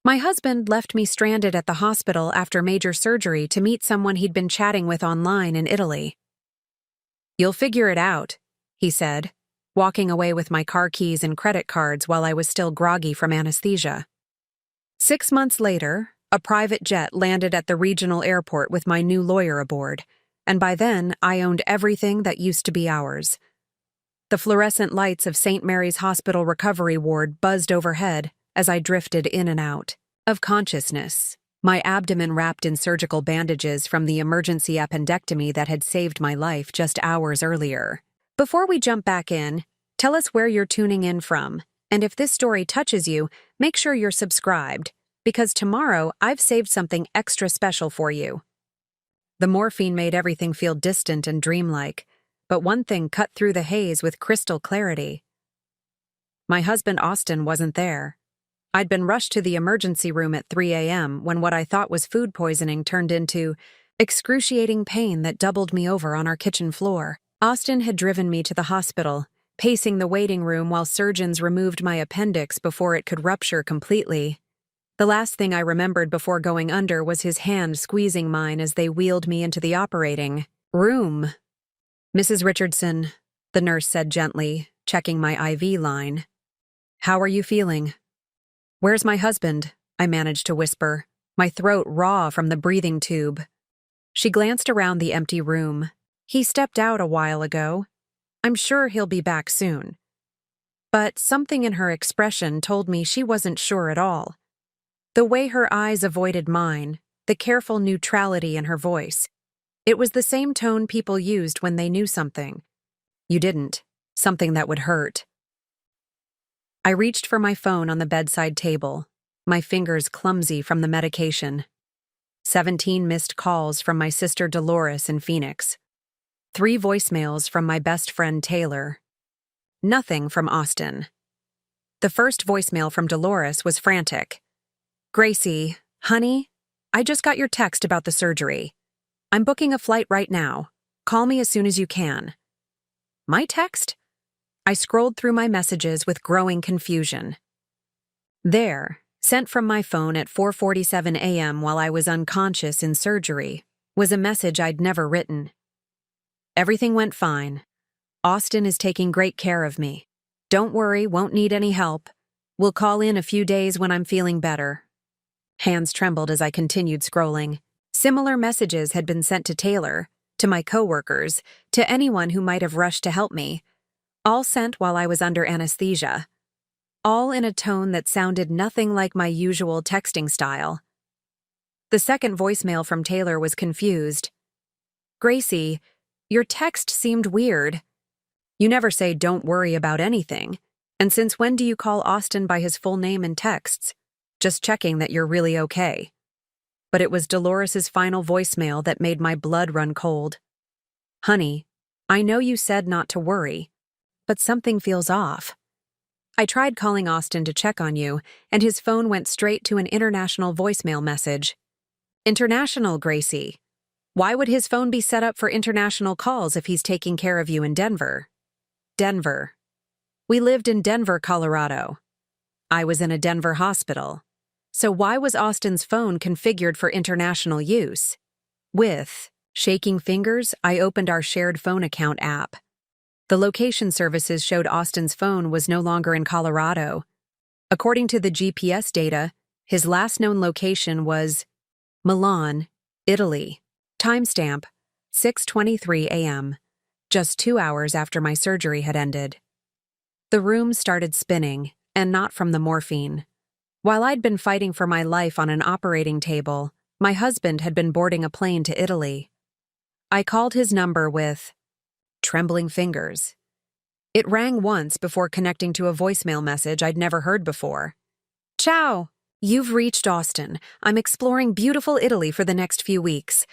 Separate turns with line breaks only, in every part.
My husband left me stranded at the hospital after major surgery to meet someone he'd been chatting with online in Italy. "You'll figure it out," he said, walking away with my car keys and credit cards while I was still groggy from anesthesia. 6 months later, a private jet landed at the regional airport with my new lawyer aboard, and by then I owned everything that used to be ours. The fluorescent lights of St. Mary's Hospital recovery ward buzzed overhead as I drifted in and out of consciousness, my abdomen wrapped in surgical bandages from the emergency appendectomy that had saved my life just hours earlier. Before we jump back in, tell us where you're tuning in from, and if this story touches you, make sure you're subscribed, because tomorrow I've saved something extra special for you. The morphine made everything feel distant and dreamlike, but one thing cut through the haze with crystal clarity. My husband Austin wasn't there. I'd been rushed to the emergency room at 3 a.m. when what I thought was food poisoning turned into excruciating pain that doubled me over on our kitchen floor. Austin had driven me to the hospital, pacing the waiting room while surgeons removed my appendix before it could rupture completely. The last thing I remembered before going under was his hand squeezing mine as they wheeled me into the operating room. "Mrs. Richardson," the nurse said gently, checking my IV line. "How are you feeling?" "Where's my husband?" I managed to whisper, my throat raw from the breathing tube. She glanced around the empty room. "He stepped out a while ago. I'm sure he'll be back soon." But something in her expression told me she wasn't sure at all. The way her eyes avoided mine, the careful neutrality in her voice. It was the same tone people used when they knew something. You didn't. Something that would hurt. I reached for my phone on the bedside table, my fingers clumsy from the medication. 17 missed calls from my sister Dolores in Phoenix. 3 voicemails from my best friend Taylor. Nothing from Austin. The first voicemail from Dolores was frantic. "Gracie, honey, I just got your text about the surgery. I'm booking a flight right now. Call me as soon as you can." My text? I scrolled through my messages with growing confusion. There, sent from my phone at 4:47 a.m. while I was unconscious in surgery, was a message I'd never written. "Everything went fine. Austin is taking great care of me. Don't worry, won't need any help. We'll call in a few days when I'm feeling better." Hands trembled as I continued scrolling. Similar messages had been sent to Taylor, to my coworkers, to anyone who might have rushed to help me, all sent while I was under anesthesia, all in a tone that sounded nothing like my usual texting style. The second voicemail from Taylor was confused. "Gracie, your text seemed weird. You never say don't worry about anything, and since when do you call Austin by his full name in texts? Just checking that you're really okay." But it was Dolores's final voicemail that made my blood run cold. "Honey, I know you said not to worry, but something feels off. I tried calling Austin to check on you, and his phone went straight to an international voicemail message. International, Gracie. Why would his phone be set up for international calls if he's taking care of you in Denver?" Denver. We lived in Denver, Colorado. I was in a Denver hospital. So why was Austin's phone configured for international use? With shaking fingers, I opened our shared phone account app. The location services showed Austin's phone was no longer in Colorado. According to the GPS data, his last known location was Milan, Italy. Timestamp, 6:23 a.m., just 2 hours after my surgery had ended. The room started spinning, and not from the morphine. While I'd been fighting for my life on an operating table, my husband had been boarding a plane to Italy. I called his number with trembling fingers. It rang once before connecting to a voicemail message I'd never heard before. "Ciao! You've reached Austin. I'm exploring beautiful Italy for the next few weeks.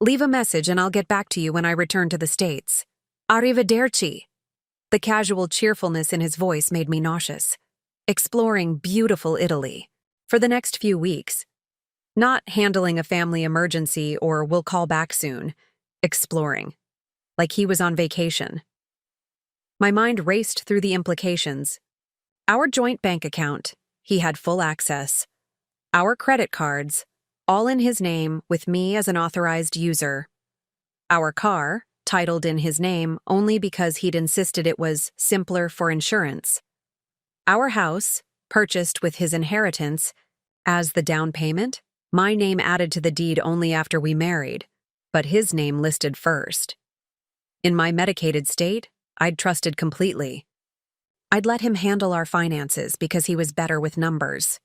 Leave a message and I'll get back to you when I return to the States. Arrivederci." The casual cheerfulness in his voice made me nauseous. Exploring beautiful Italy. For the next few weeks. Not handling a family emergency or we'll call back soon. Exploring. Like he was on vacation. My mind raced through the implications. Our joint bank account. He had full access. Our credit cards, all in his name with me as an authorized user. Our car, titled in his name only because he'd insisted it was simpler for insurance. Our house, purchased with his inheritance, as the down payment, my name added to the deed only after we married, but his name listed first. In my medicated state, I'd trusted completely. I'd let him handle our finances because he was better with numbers.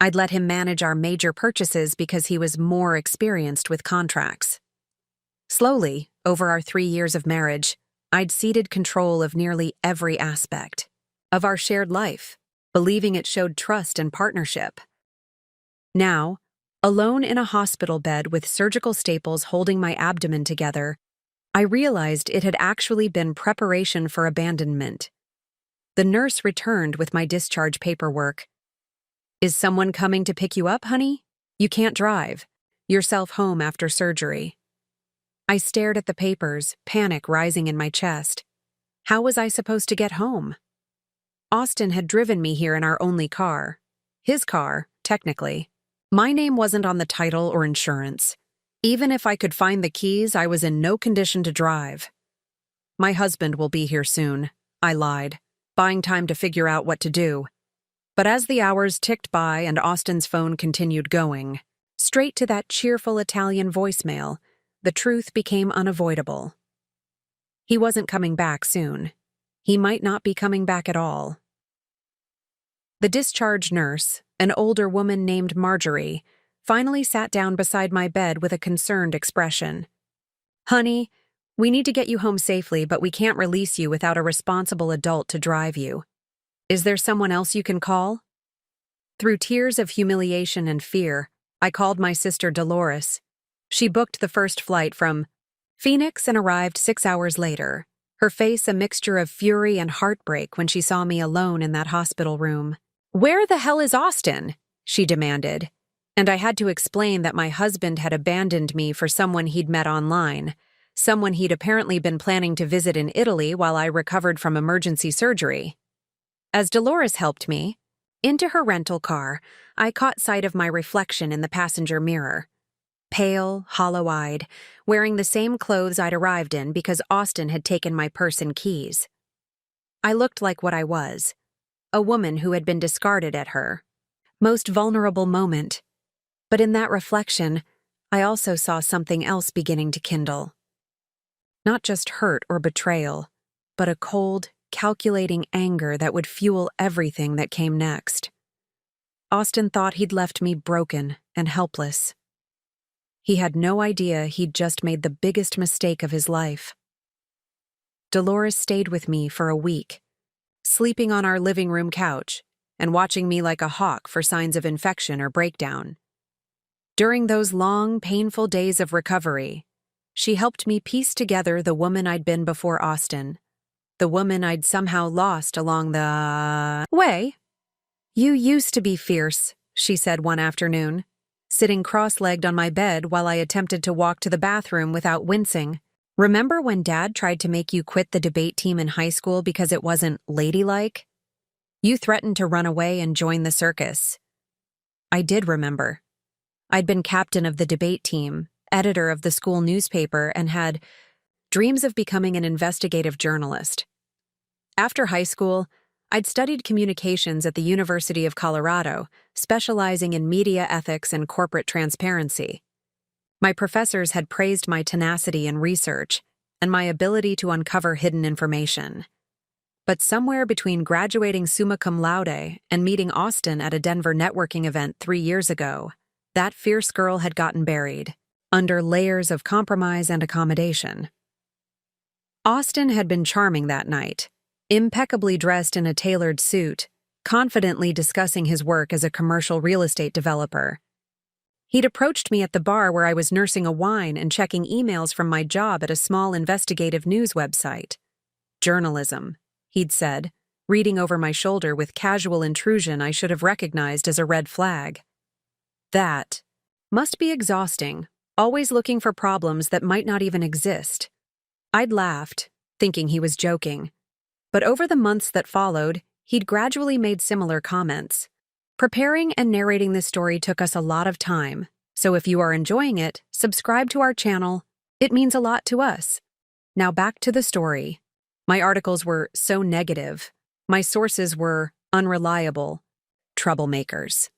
I'd let him manage our major purchases because he was more experienced with contracts. Slowly, over our 3 years of marriage, I'd ceded control of nearly every aspect of our shared life, believing it showed trust and partnership. Now, alone in a hospital bed with surgical staples holding my abdomen together, I realized it had actually been preparation for abandonment. The nurse returned with my discharge paperwork. "Is someone coming to pick you up, honey? You can't drive. Yourself home after surgery." I stared at the papers, panic rising in my chest. How was I supposed to get home? Austin had driven me here in our only car. His car, technically. My name wasn't on the title or insurance. Even if I could find the keys, I was in no condition to drive. "My husband will be here soon," I lied, buying time to figure out what to do. But as the hours ticked by and Austin's phone continued going, straight to that cheerful Italian voicemail, the truth became unavoidable. He wasn't coming back soon. He might not be coming back at all. The discharge nurse, an older woman named Marjorie, finally sat down beside my bed with a concerned expression. "Honey, we need to get you home safely, but we can't release you without a responsible adult to drive you. Is there someone else you can call?" Through tears of humiliation and fear, I called my sister Dolores. She booked the first flight from Phoenix and arrived 6 hours later, her face a mixture of fury and heartbreak when she saw me alone in that hospital room. "Where the hell is Austin?" she demanded, and I had to explain that my husband had abandoned me for someone he'd met online, someone he'd apparently been planning to visit in Italy while I recovered from emergency surgery. As Dolores helped me into her rental car, I caught sight of my reflection in the passenger mirror. Pale, hollow-eyed, wearing the same clothes I'd arrived in because Austin had taken my purse and keys. I looked like what I was, a woman who had been discarded at her most vulnerable moment. But in that reflection, I also saw something else beginning to kindle. Not just hurt or betrayal, but a cold, calculating anger that would fuel everything that came next. Austin thought he'd left me broken and helpless. He had no idea he'd just made the biggest mistake of his life. Dolores stayed with me for a week, sleeping on our living room couch and watching me like a hawk for signs of infection or breakdown. During those long, painful days of recovery, she helped me piece together the woman I'd been before Austin, the woman I'd somehow lost along the way. "You used to be fierce," she said one afternoon, sitting cross-legged on my bed while I attempted to walk to the bathroom without wincing. "Remember when Dad tried to make you quit the debate team in high school because it wasn't ladylike? You threatened to run away and join the circus." I did remember. I'd been captain of the debate team, editor of the school newspaper, and had dreams of becoming an investigative journalist. After high school, I'd studied communications at the University of Colorado, specializing in media ethics and corporate transparency. My professors had praised my tenacity in research and my ability to uncover hidden information. But somewhere between graduating summa cum laude and meeting Austin at a Denver networking event 3 years ago, that fierce girl had gotten buried, under layers of compromise and accommodation. Austin had been charming that night, impeccably dressed in a tailored suit, confidently discussing his work as a commercial real estate developer. He'd approached me at the bar where I was nursing a wine and checking emails from my job at a small investigative news website. "Journalism," he'd said, reading over my shoulder with casual intrusion I should have recognized as a red flag. That must be exhausting, always looking for problems that might not even exist. I'd laughed, thinking he was joking. But over the months that followed, he'd gradually made similar comments. Preparing and narrating this story took us a lot of time, so if you are enjoying it, subscribe to our channel. It means a lot to us. Now back to the story. My articles were so negative. My sources were unreliable. Troublemakers.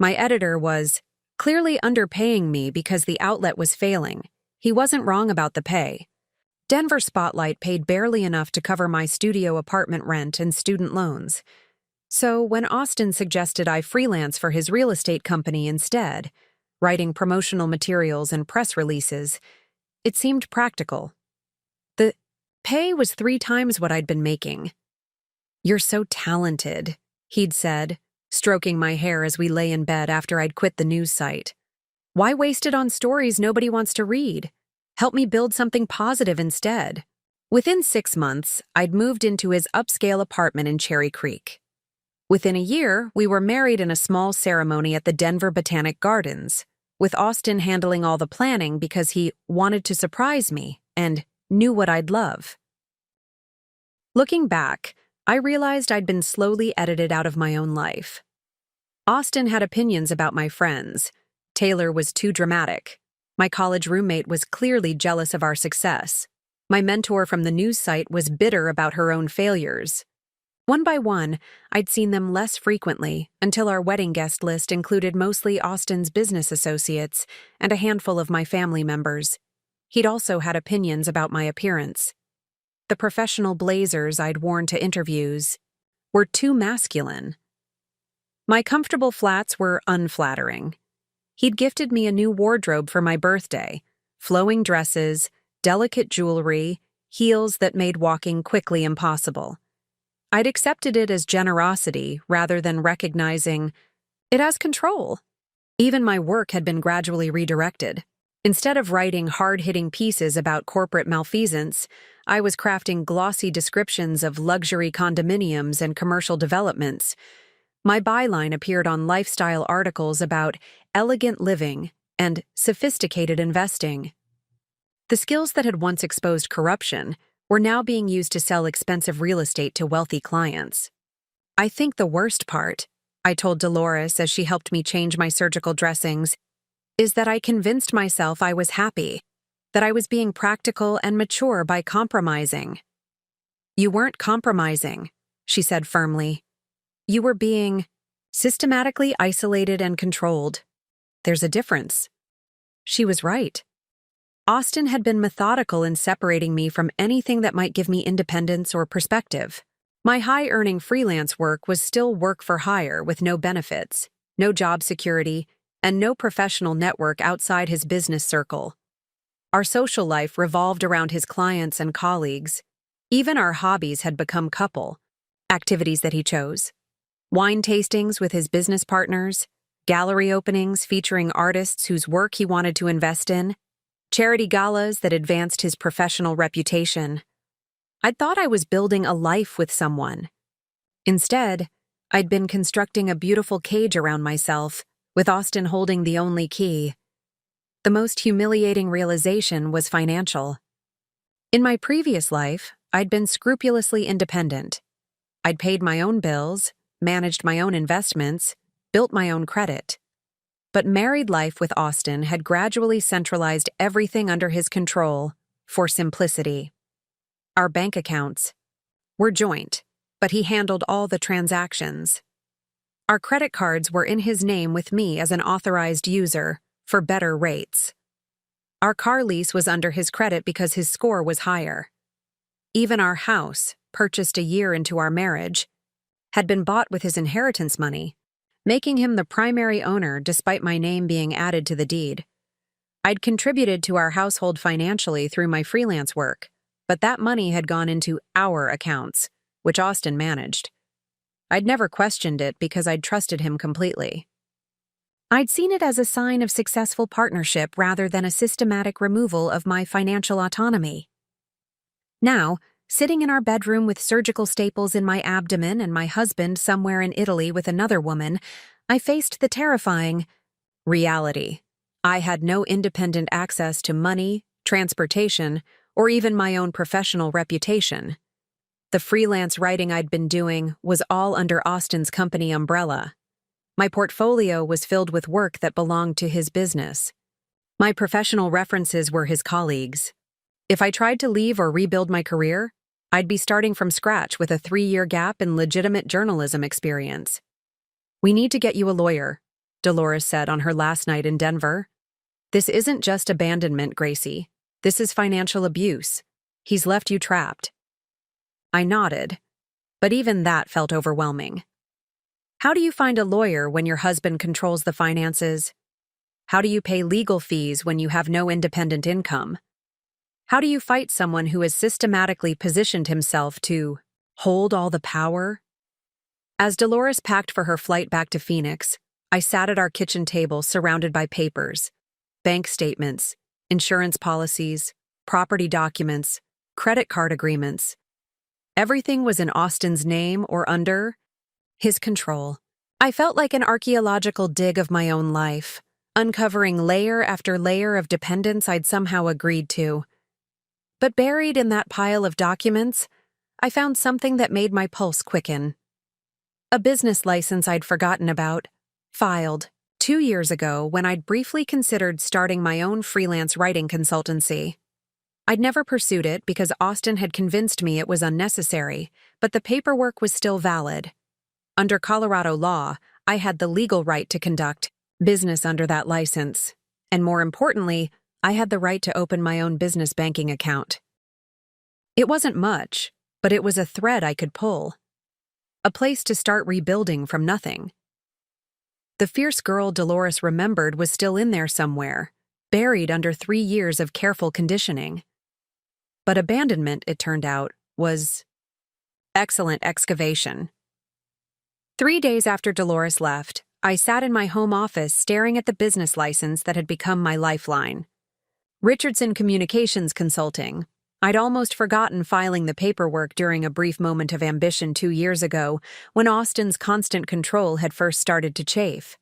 My editor was clearly underpaying me because the outlet was failing. He wasn't wrong about the pay. Denver Spotlight paid barely enough to cover my studio apartment rent and student loans. So when Austin suggested I freelance for his real estate company instead, writing promotional materials and press releases, it seemed practical. The pay was 3 times what I'd been making. "You're so talented," he'd said, stroking my hair as we lay in bed after I'd quit the news site. "Why waste it on stories nobody wants to read? Help me build something positive instead." Within 6 months, I'd moved into his upscale apartment in Cherry Creek. Within a year, we were married in a small ceremony at the Denver Botanic Gardens, with Austin handling all the planning because he wanted to surprise me and knew what I'd love. Looking back, I realized I'd been slowly edited out of my own life. Austin had opinions about my friends. Taylor was too dramatic. My college roommate was clearly jealous of our success. My mentor from the news site was bitter about her own failures. One by one, I'd seen them less frequently until our wedding guest list included mostly Austin's business associates and a handful of my family members. He'd also had opinions about my appearance. The professional blazers I'd worn to interviews were too masculine. My comfortable flats were unflattering. He'd gifted me a new wardrobe for my birthday, flowing dresses, delicate jewelry, heels that made walking quickly impossible. I'd accepted it as generosity rather than recognizing it as control. Even my work had been gradually redirected. Instead of writing hard-hitting pieces about corporate malfeasance, I was crafting glossy descriptions of luxury condominiums and commercial developments. My byline appeared on lifestyle articles about elegant living and sophisticated investing. The skills that had once exposed corruption were now being used to sell expensive real estate to wealthy clients. "I think the worst part," I told Dolores as she helped me change my surgical dressings, "is that I convinced myself I was happy, that I was being practical and mature by compromising." "You weren't compromising," she said firmly. "You were being systematically isolated and controlled. There's a difference." She was right. Austin had been methodical in separating me from anything that might give me independence or perspective. My high-earning freelance work was still work for hire with no benefits, no job security, and no professional network outside his business circle. Our social life revolved around his clients and colleagues. Even our hobbies had become couple activities that he chose. Wine tastings with his business partners, gallery openings featuring artists whose work he wanted to invest in, charity galas that advanced his professional reputation. I'd thought I was building a life with someone. Instead, I'd been constructing a beautiful cage around myself, with Austin holding the only key. The most humiliating realization was financial. In my previous life, I'd been scrupulously independent. I'd paid my own bills, managed my own investments, built my own credit. But married life with Austin had gradually centralized everything under his control for simplicity. Our bank accounts were joint, but he handled all the transactions. Our credit cards were in his name with me as an authorized user for better rates. Our car lease was under his credit because his score was higher. Even our house, purchased a year into our marriage, had been bought with his inheritance money, making him the primary owner despite my name being added to the deed. I'd contributed to our household financially through my freelance work, but that money had gone into our accounts, which Austin managed. I'd never questioned it because I'd trusted him completely. I'd seen it as a sign of successful partnership rather than a systematic removal of my financial autonomy. Now, sitting in our bedroom with surgical staples in my abdomen and my husband somewhere in Italy with another woman, I faced the terrifying reality. I had no independent access to money, transportation, or even my own professional reputation. The freelance writing I'd been doing was all under Austin's company umbrella. My portfolio was filled with work that belonged to his business. My professional references were his colleagues. If I tried to leave or rebuild my career, I'd be starting from scratch with a 3-year gap in legitimate journalism experience. "We need to get you a lawyer," Dolores said on her last night in Denver. "This isn't just abandonment, Gracie. This is financial abuse. He's left you trapped." I nodded, but even that felt overwhelming. How do you find a lawyer when your husband controls the finances? How do you pay legal fees when you have no independent income? How do you fight someone who has systematically positioned himself to hold all the power? As Dolores packed for her flight back to Phoenix, I sat at our kitchen table surrounded by papers, bank statements, insurance policies, property documents, credit card agreements. Everything was in Austin's name or under his control. I felt like an archaeological dig of my own life, uncovering layer after layer of dependence I'd somehow agreed to. But buried in that pile of documents, I found something that made my pulse quicken. A business license I'd forgotten about, filed 2 years ago when I'd briefly considered starting my own freelance writing consultancy. I'd never pursued it because Austin had convinced me it was unnecessary, but the paperwork was still valid. Under Colorado law, I had the legal right to conduct business under that license, and more importantly, I had the right to open my own business banking account. It wasn't much, but it was a thread I could pull. A place to start rebuilding from nothing. The fierce girl Dolores remembered was still in there somewhere, buried under 3 years of careful conditioning. But abandonment, it turned out, was excellent excavation. 3 days after Dolores left, I sat in my home office staring at the business license that had become my lifeline. Richardson Communications Consulting. I'd almost forgotten filing the paperwork during a brief moment of ambition 2 years ago, when Austin's constant control had first started to chafe.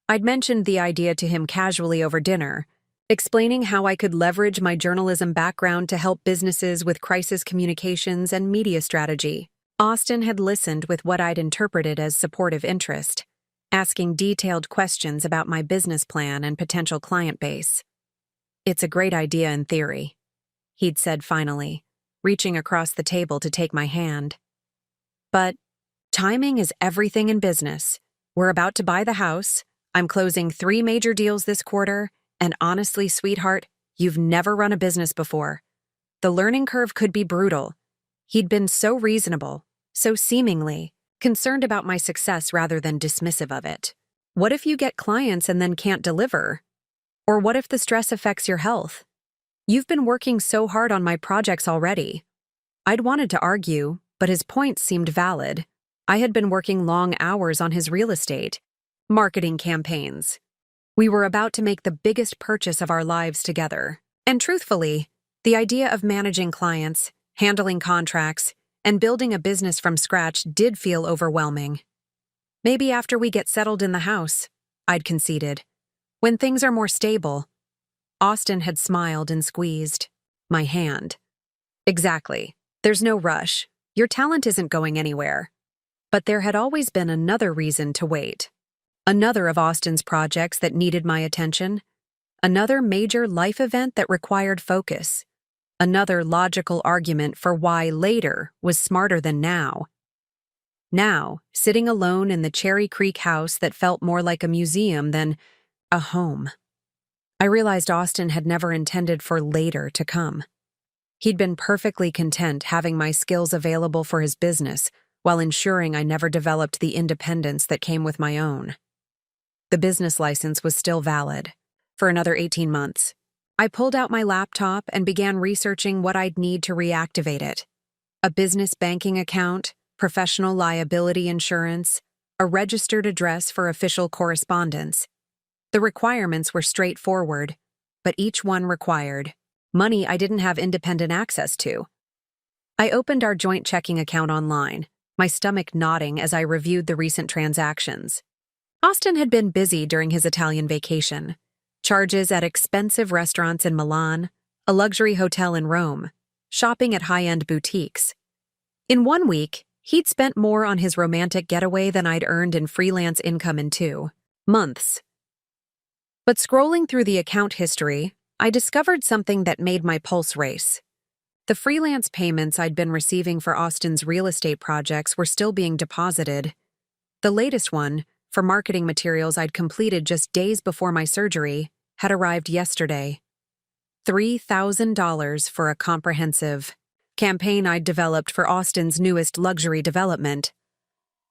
I'd mentioned the idea to him casually over dinner, explaining how I could leverage my journalism background to help businesses with crisis communications and media strategy. Austin had listened with what I'd interpreted as supportive interest, asking detailed questions about my business plan and potential client base. "It's a great idea in theory," he'd said finally, reaching across the table to take my hand. "But timing is everything in business. We're about to buy the house, I'm closing 3 major deals this quarter, and honestly, sweetheart, you've never run a business before. The learning curve could be brutal." He'd been so reasonable, so seemingly concerned about my success rather than dismissive of it. What if you get clients and then can't deliver? Or what if the stress affects your health? You've been working so hard on my projects already. I'd wanted to argue, but his points seemed valid. I had been working long hours on his real estate, marketing campaigns. We were about to make the biggest purchase of our lives together. And truthfully, the idea of managing clients, handling contracts, and building a business from scratch did feel overwhelming. "Maybe after we get settled in the house," I'd conceded. "When things are more stable." Austin had smiled and squeezed my hand. "Exactly. There's no rush. Your talent isn't going anywhere." But there had always been another reason to wait. Another of Austin's projects that needed my attention. Another major life event that required focus. Another logical argument for why later was smarter than now. Now, sitting alone in the Cherry Creek house that felt more like a museum than a home. I realized Austin had never intended for later to come. He'd been perfectly content having my skills available for his business while ensuring I never developed the independence that came with my own. The business license was still valid for another 18 months. I pulled out my laptop and began researching what I'd need to reactivate it. A business banking account, professional liability insurance, a registered address for official correspondence. The requirements were straightforward, but each one required money I didn't have independent access to. I opened our joint checking account online, my stomach nodding as I reviewed the recent transactions. Austin had been busy during his Italian vacation. Charges at expensive restaurants in Milan, a luxury hotel in Rome, shopping at high-end boutiques. In 1 week, He'd spent more on his romantic getaway than I'd earned in freelance income in 2 months. But scrolling through the account history, I discovered something that made my pulse race. The freelance payments I'd been receiving for Austin's real estate projects were still being deposited. The latest one, for marketing materials I'd completed just days before my surgery, had arrived yesterday. $3,000 for a comprehensive campaign I'd developed for Austin's newest luxury development.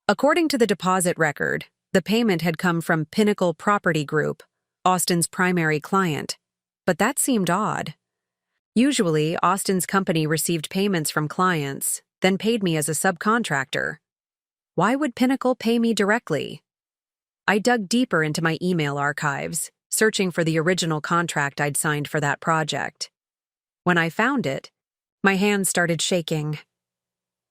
According to the deposit record, the payment had come from Pinnacle Property Group, Austin's primary client. But that seemed odd. Usually, Austin's company received payments from clients, then paid me as a subcontractor. Why would Pinnacle pay me directly? I dug deeper into my email archives, searching for the original contract I'd signed for that project. When I found it, my hands started shaking.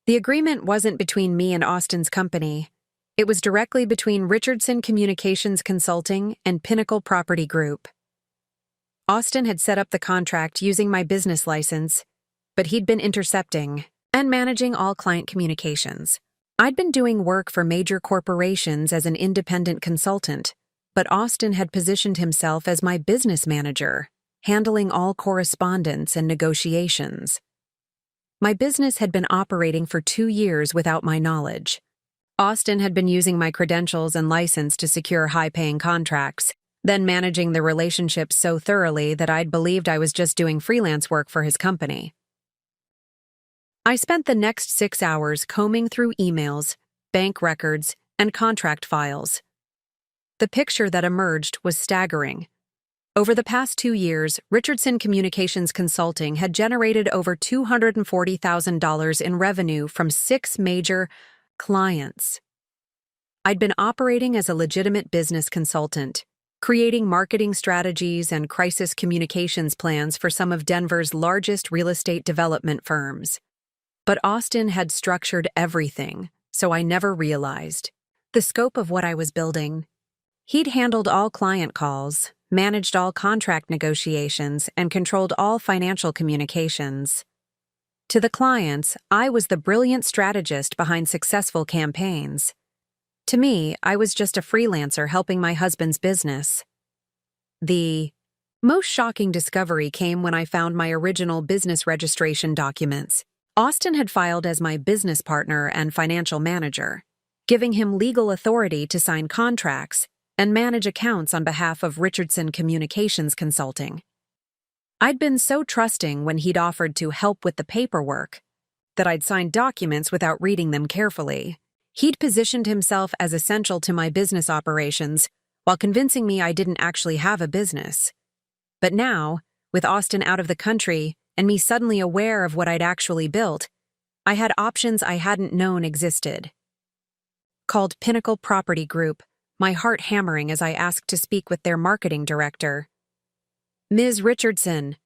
The agreement wasn't between me and Austin's company. It was directly between Richardson Communications Consulting and Pinnacle Property Group. Austin had set up the contract using my business license, but he'd been intercepting and managing all client communications. I'd been doing work for major corporations as an independent consultant, but Austin had positioned himself as my business manager, handling all correspondence and negotiations. My business had been operating for 2 years without my knowledge. Austin had been using my credentials and license to secure high-paying contracts, then managing the relationship so thoroughly that I'd believed I was just doing freelance work for his company. I spent the next 6 hours combing through emails, bank records, and contract files. The picture that emerged was staggering. Over the past 2 years, Richardson Communications Consulting had generated over $240,000 in revenue from 6 major clients. I'd been operating as a legitimate business consultant, creating marketing strategies and crisis communications plans for some of Denver's largest real estate development firms. But Austin had structured everything, so I never realized the scope of what I was building. He'd handled all client calls, managed all contract negotiations, and controlled all financial communications. To the clients, I was the brilliant strategist behind successful campaigns. To me, I was just a freelancer helping my husband's business. The most shocking discovery came when I found my original business registration documents. Austin had filed as my business partner and financial manager, giving him legal authority to sign contracts and manage accounts on behalf of Richardson Communications Consulting. I'd been so trusting when he'd offered to help with the paperwork that I'd signed documents without reading them carefully. He'd positioned himself as essential to my business operations while convincing me I didn't actually have a business. But now, with Austin out of the country and me suddenly aware of what I'd actually built, I had options I hadn't known existed. Called Pinnacle Property Group, my heart hammering as I asked to speak with their marketing director. "Ms. Richardson."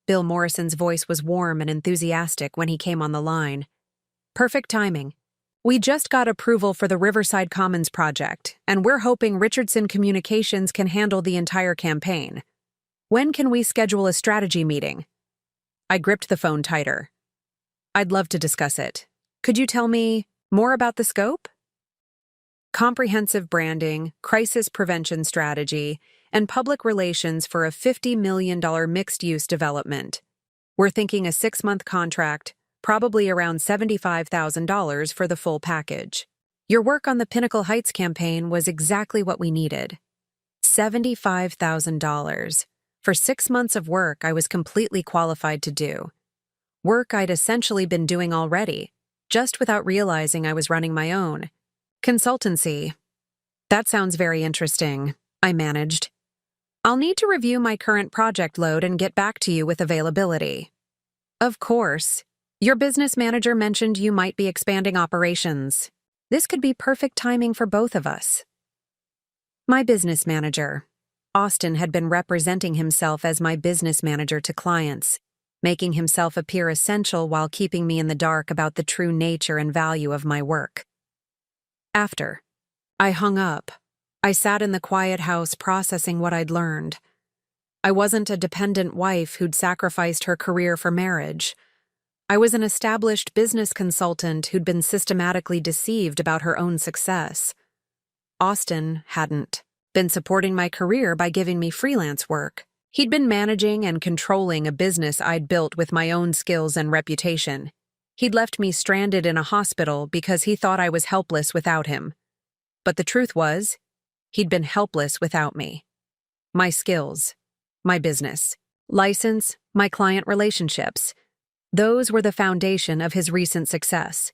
Bill Morrison's voice was warm and enthusiastic when he came on the line. "Perfect timing. We just got approval for the Riverside Commons project, and we're hoping Richardson Communications can handle the entire campaign. When can we schedule a strategy meeting?" I gripped the phone tighter. "I'd love to discuss it. Could you tell me more about the scope?" Comprehensive branding, crisis prevention strategy, and public relations for a $50 million mixed-use development. We're thinking a 6-month contract, probably around $75,000 for the full package. Your work on the Pinnacle Heights campaign was exactly what we needed. $75,000. For 6 months of work I was completely qualified to do. Work I'd essentially been doing already, just without realizing I was running my own consultancy. "That sounds very interesting," I managed. "I'll need to review my current project load and get back to you with availability." "Of course. Your business manager mentioned you might be expanding operations. This could be perfect timing for both of us." My business manager. Austin had been representing himself as my business manager to clients, making himself appear essential while keeping me in the dark about the true nature and value of my work. After I hung up, I sat in the quiet house processing what I'd learned. I wasn't a dependent wife who'd sacrificed her career for marriage. I was an established business consultant who'd been systematically deceived about her own success. Austin hadn't been supporting my career by giving me freelance work. He'd been managing and controlling a business I'd built with my own skills and reputation. He'd left me stranded in a hospital because he thought I was helpless without him. But the truth was, he'd been helpless without me. My skills, my business, license, my client relationships, those were the foundation of his recent success.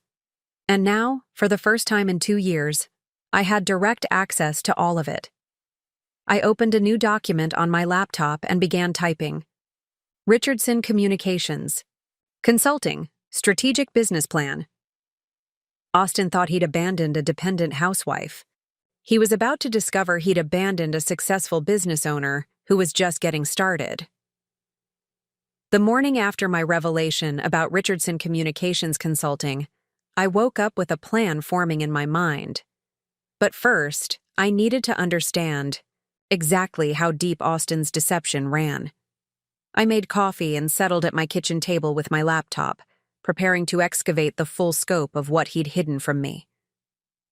And now, for the first time in 2 years, I had direct access to all of it. I opened a new document on my laptop and began typing. Richardson Communications. Consulting. Strategic Business Plan. Austin thought he'd abandoned a dependent housewife. He was about to discover he'd abandoned a successful business owner who was just getting started. The morning after my revelation about Richardson Communications Consulting, I woke up with a plan forming in my mind. But first, I needed to understand exactly how deep Austin's deception ran. I made coffee and settled at my kitchen table with my laptop, preparing to excavate the full scope of what he'd hidden from me.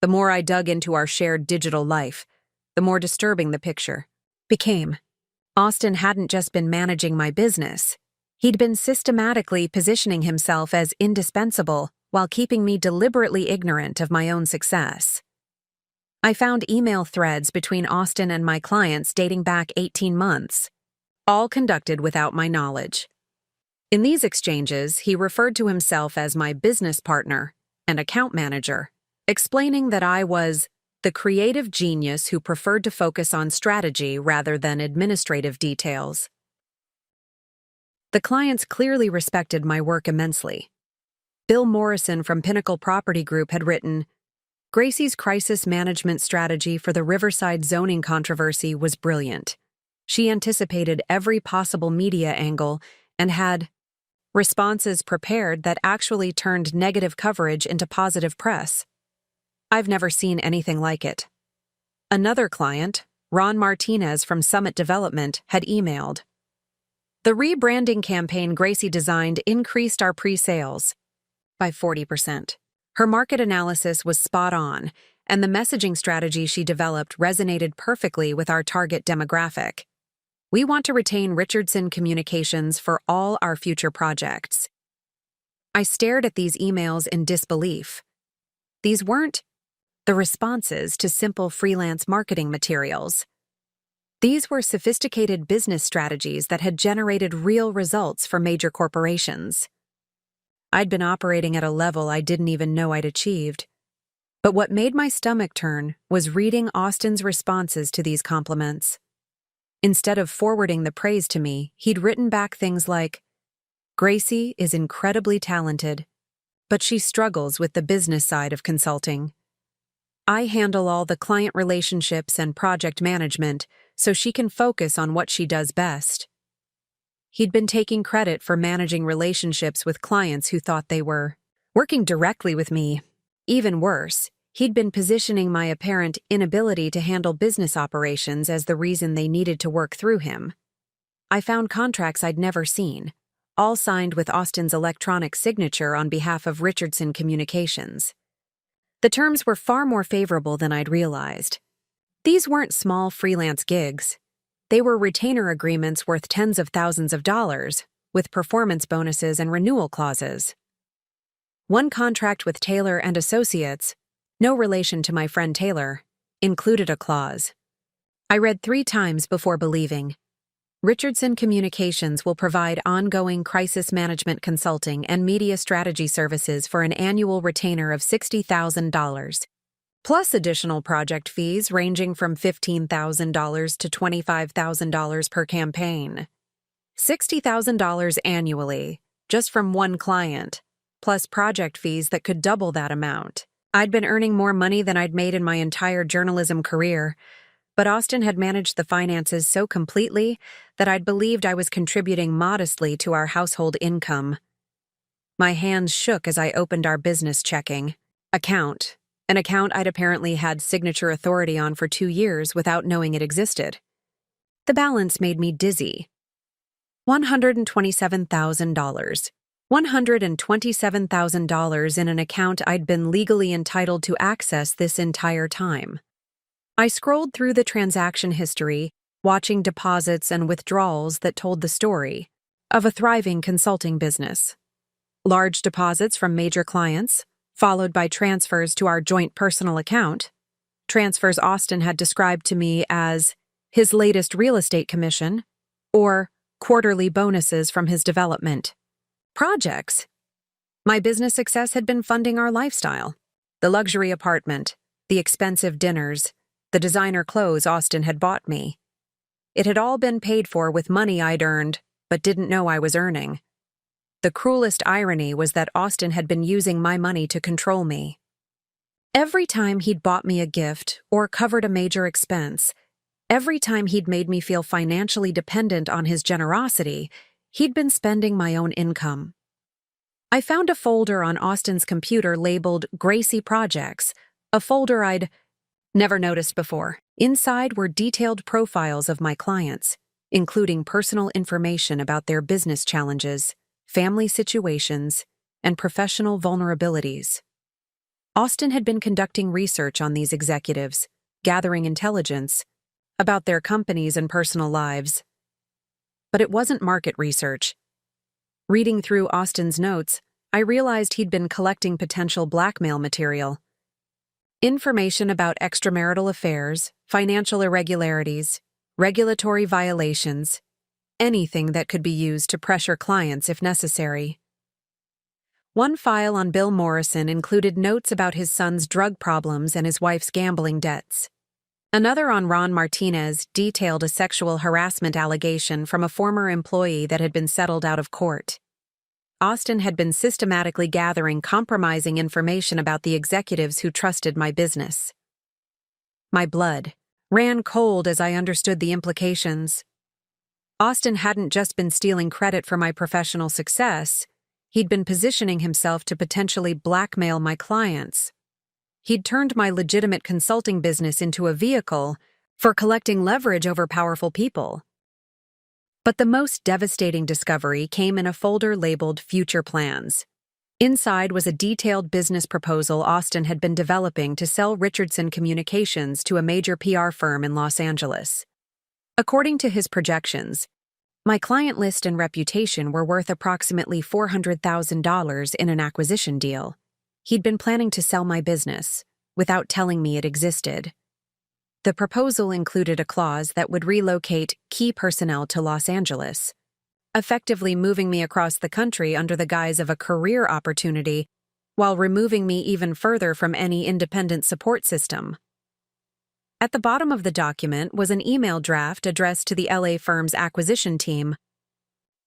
The more I dug into our shared digital life, the more disturbing the picture became. Austin hadn't just been managing my business. He'd been systematically positioning himself as indispensable while keeping me deliberately ignorant of my own success. I found email threads between Austin and my clients dating back 18 months, all conducted without my knowledge. In these exchanges, he referred to himself as my business partner and account manager, explaining that I was the creative genius who preferred to focus on strategy rather than administrative details. The clients clearly respected my work immensely. Bill Morrison from Pinnacle Property Group had written, "Gracie's crisis management strategy for the Riverside zoning controversy was brilliant. She anticipated every possible media angle and had responses prepared that actually turned negative coverage into positive press. I've never seen anything like it." Another client, Ron Martinez from Summit Development, had emailed, "The rebranding campaign Gracie designed increased our pre-sales by 40%. Her market analysis was spot on, and the messaging strategy she developed resonated perfectly with our target demographic. We want to retain Richardson Communications for all our future projects." I stared at these emails in disbelief. These weren't the responses to simple freelance marketing materials. These were sophisticated business strategies that had generated real results for major corporations. I'd been operating at a level I didn't even know I'd achieved. But what made my stomach turn was reading Austin's responses to these compliments. Instead of forwarding the praise to me, he'd written back things like, "Gracie is incredibly talented, but she struggles with the business side of consulting. I handle all the client relationships and project management so she can focus on what she does best." He'd been taking credit for managing relationships with clients who thought they were working directly with me. Even worse, he'd been positioning my apparent inability to handle business operations as the reason they needed to work through him. I found contracts I'd never seen, all signed with Austin's electronic signature on behalf of Richardson Communications. The terms were far more favorable than I'd realized. These weren't small freelance gigs. They were retainer agreements worth tens of thousands of dollars, with performance bonuses and renewal clauses. One contract with Taylor and Associates, no relation to my friend Taylor, included a clause I read 3 times before believing. Richardson Communications will provide ongoing crisis management consulting and media strategy services for an annual retainer of $60,000, plus additional project fees ranging from $15,000 to $25,000 per campaign. $60,000 annually, just from one client, plus project fees that could double that amount. I'd been earning more money than I'd made in my entire journalism career, but Austin had managed the finances so completely that I'd believed I was contributing modestly to our household income. My hands shook as I opened our business checking account, an account I'd apparently had signature authority on for 2 years without knowing it existed. The balance made me dizzy. $127,000. $127,000 in an account I'd been legally entitled to access this entire time. I scrolled through the transaction history, watching deposits and withdrawals that told the story of a thriving consulting business. Large deposits from major clients, followed by transfers to our joint personal account, transfers Austin had described to me as his latest real estate commission or quarterly bonuses from his development projects. My business success had been funding our lifestyle, the luxury apartment, the expensive dinners, the designer clothes Austin had bought me. It had all been paid for with money I'd earned, but didn't know I was earning. The cruelest irony was that Austin had been using my money to control me. Every time he'd bought me a gift or covered a major expense, every time he'd made me feel financially dependent on his generosity, he'd been spending my own income. I found a folder on Austin's computer labeled Gracie Projects, a folder I'd never noticed before. Inside were detailed profiles of my clients, including personal information about their business challenges, family situations, and professional vulnerabilities. Austin had been conducting research on these executives, gathering intelligence about their companies and personal lives. But it wasn't market research. Reading through Austin's notes, I realized he'd been collecting potential blackmail material. Information about extramarital affairs, financial irregularities, regulatory violations, anything that could be used to pressure clients if necessary. One file on Bill Morrison included notes about his son's drug problems and his wife's gambling debts. Another on Ron Martinez detailed a sexual harassment allegation from a former employee that had been settled out of court. Austin had been systematically gathering compromising information about the executives who trusted my business. My blood ran cold as I understood the implications. Austin hadn't just been stealing credit for my professional success, he'd been positioning himself to potentially blackmail my clients. He'd turned my legitimate consulting business into a vehicle for collecting leverage over powerful people. But the most devastating discovery came in a folder labeled Future Plans. Inside was a detailed business proposal Austin had been developing to sell Richardson Communications to a major PR firm in Los Angeles. According to his projections, my client list and reputation were worth approximately $400,000 in an acquisition deal. He'd been planning to sell my business, without telling me it existed. The proposal included a clause that would relocate key personnel to Los Angeles, effectively moving me across the country under the guise of a career opportunity, while removing me even further from any independent support system. At the bottom of the document was an email draft addressed to the LA firm's acquisition team.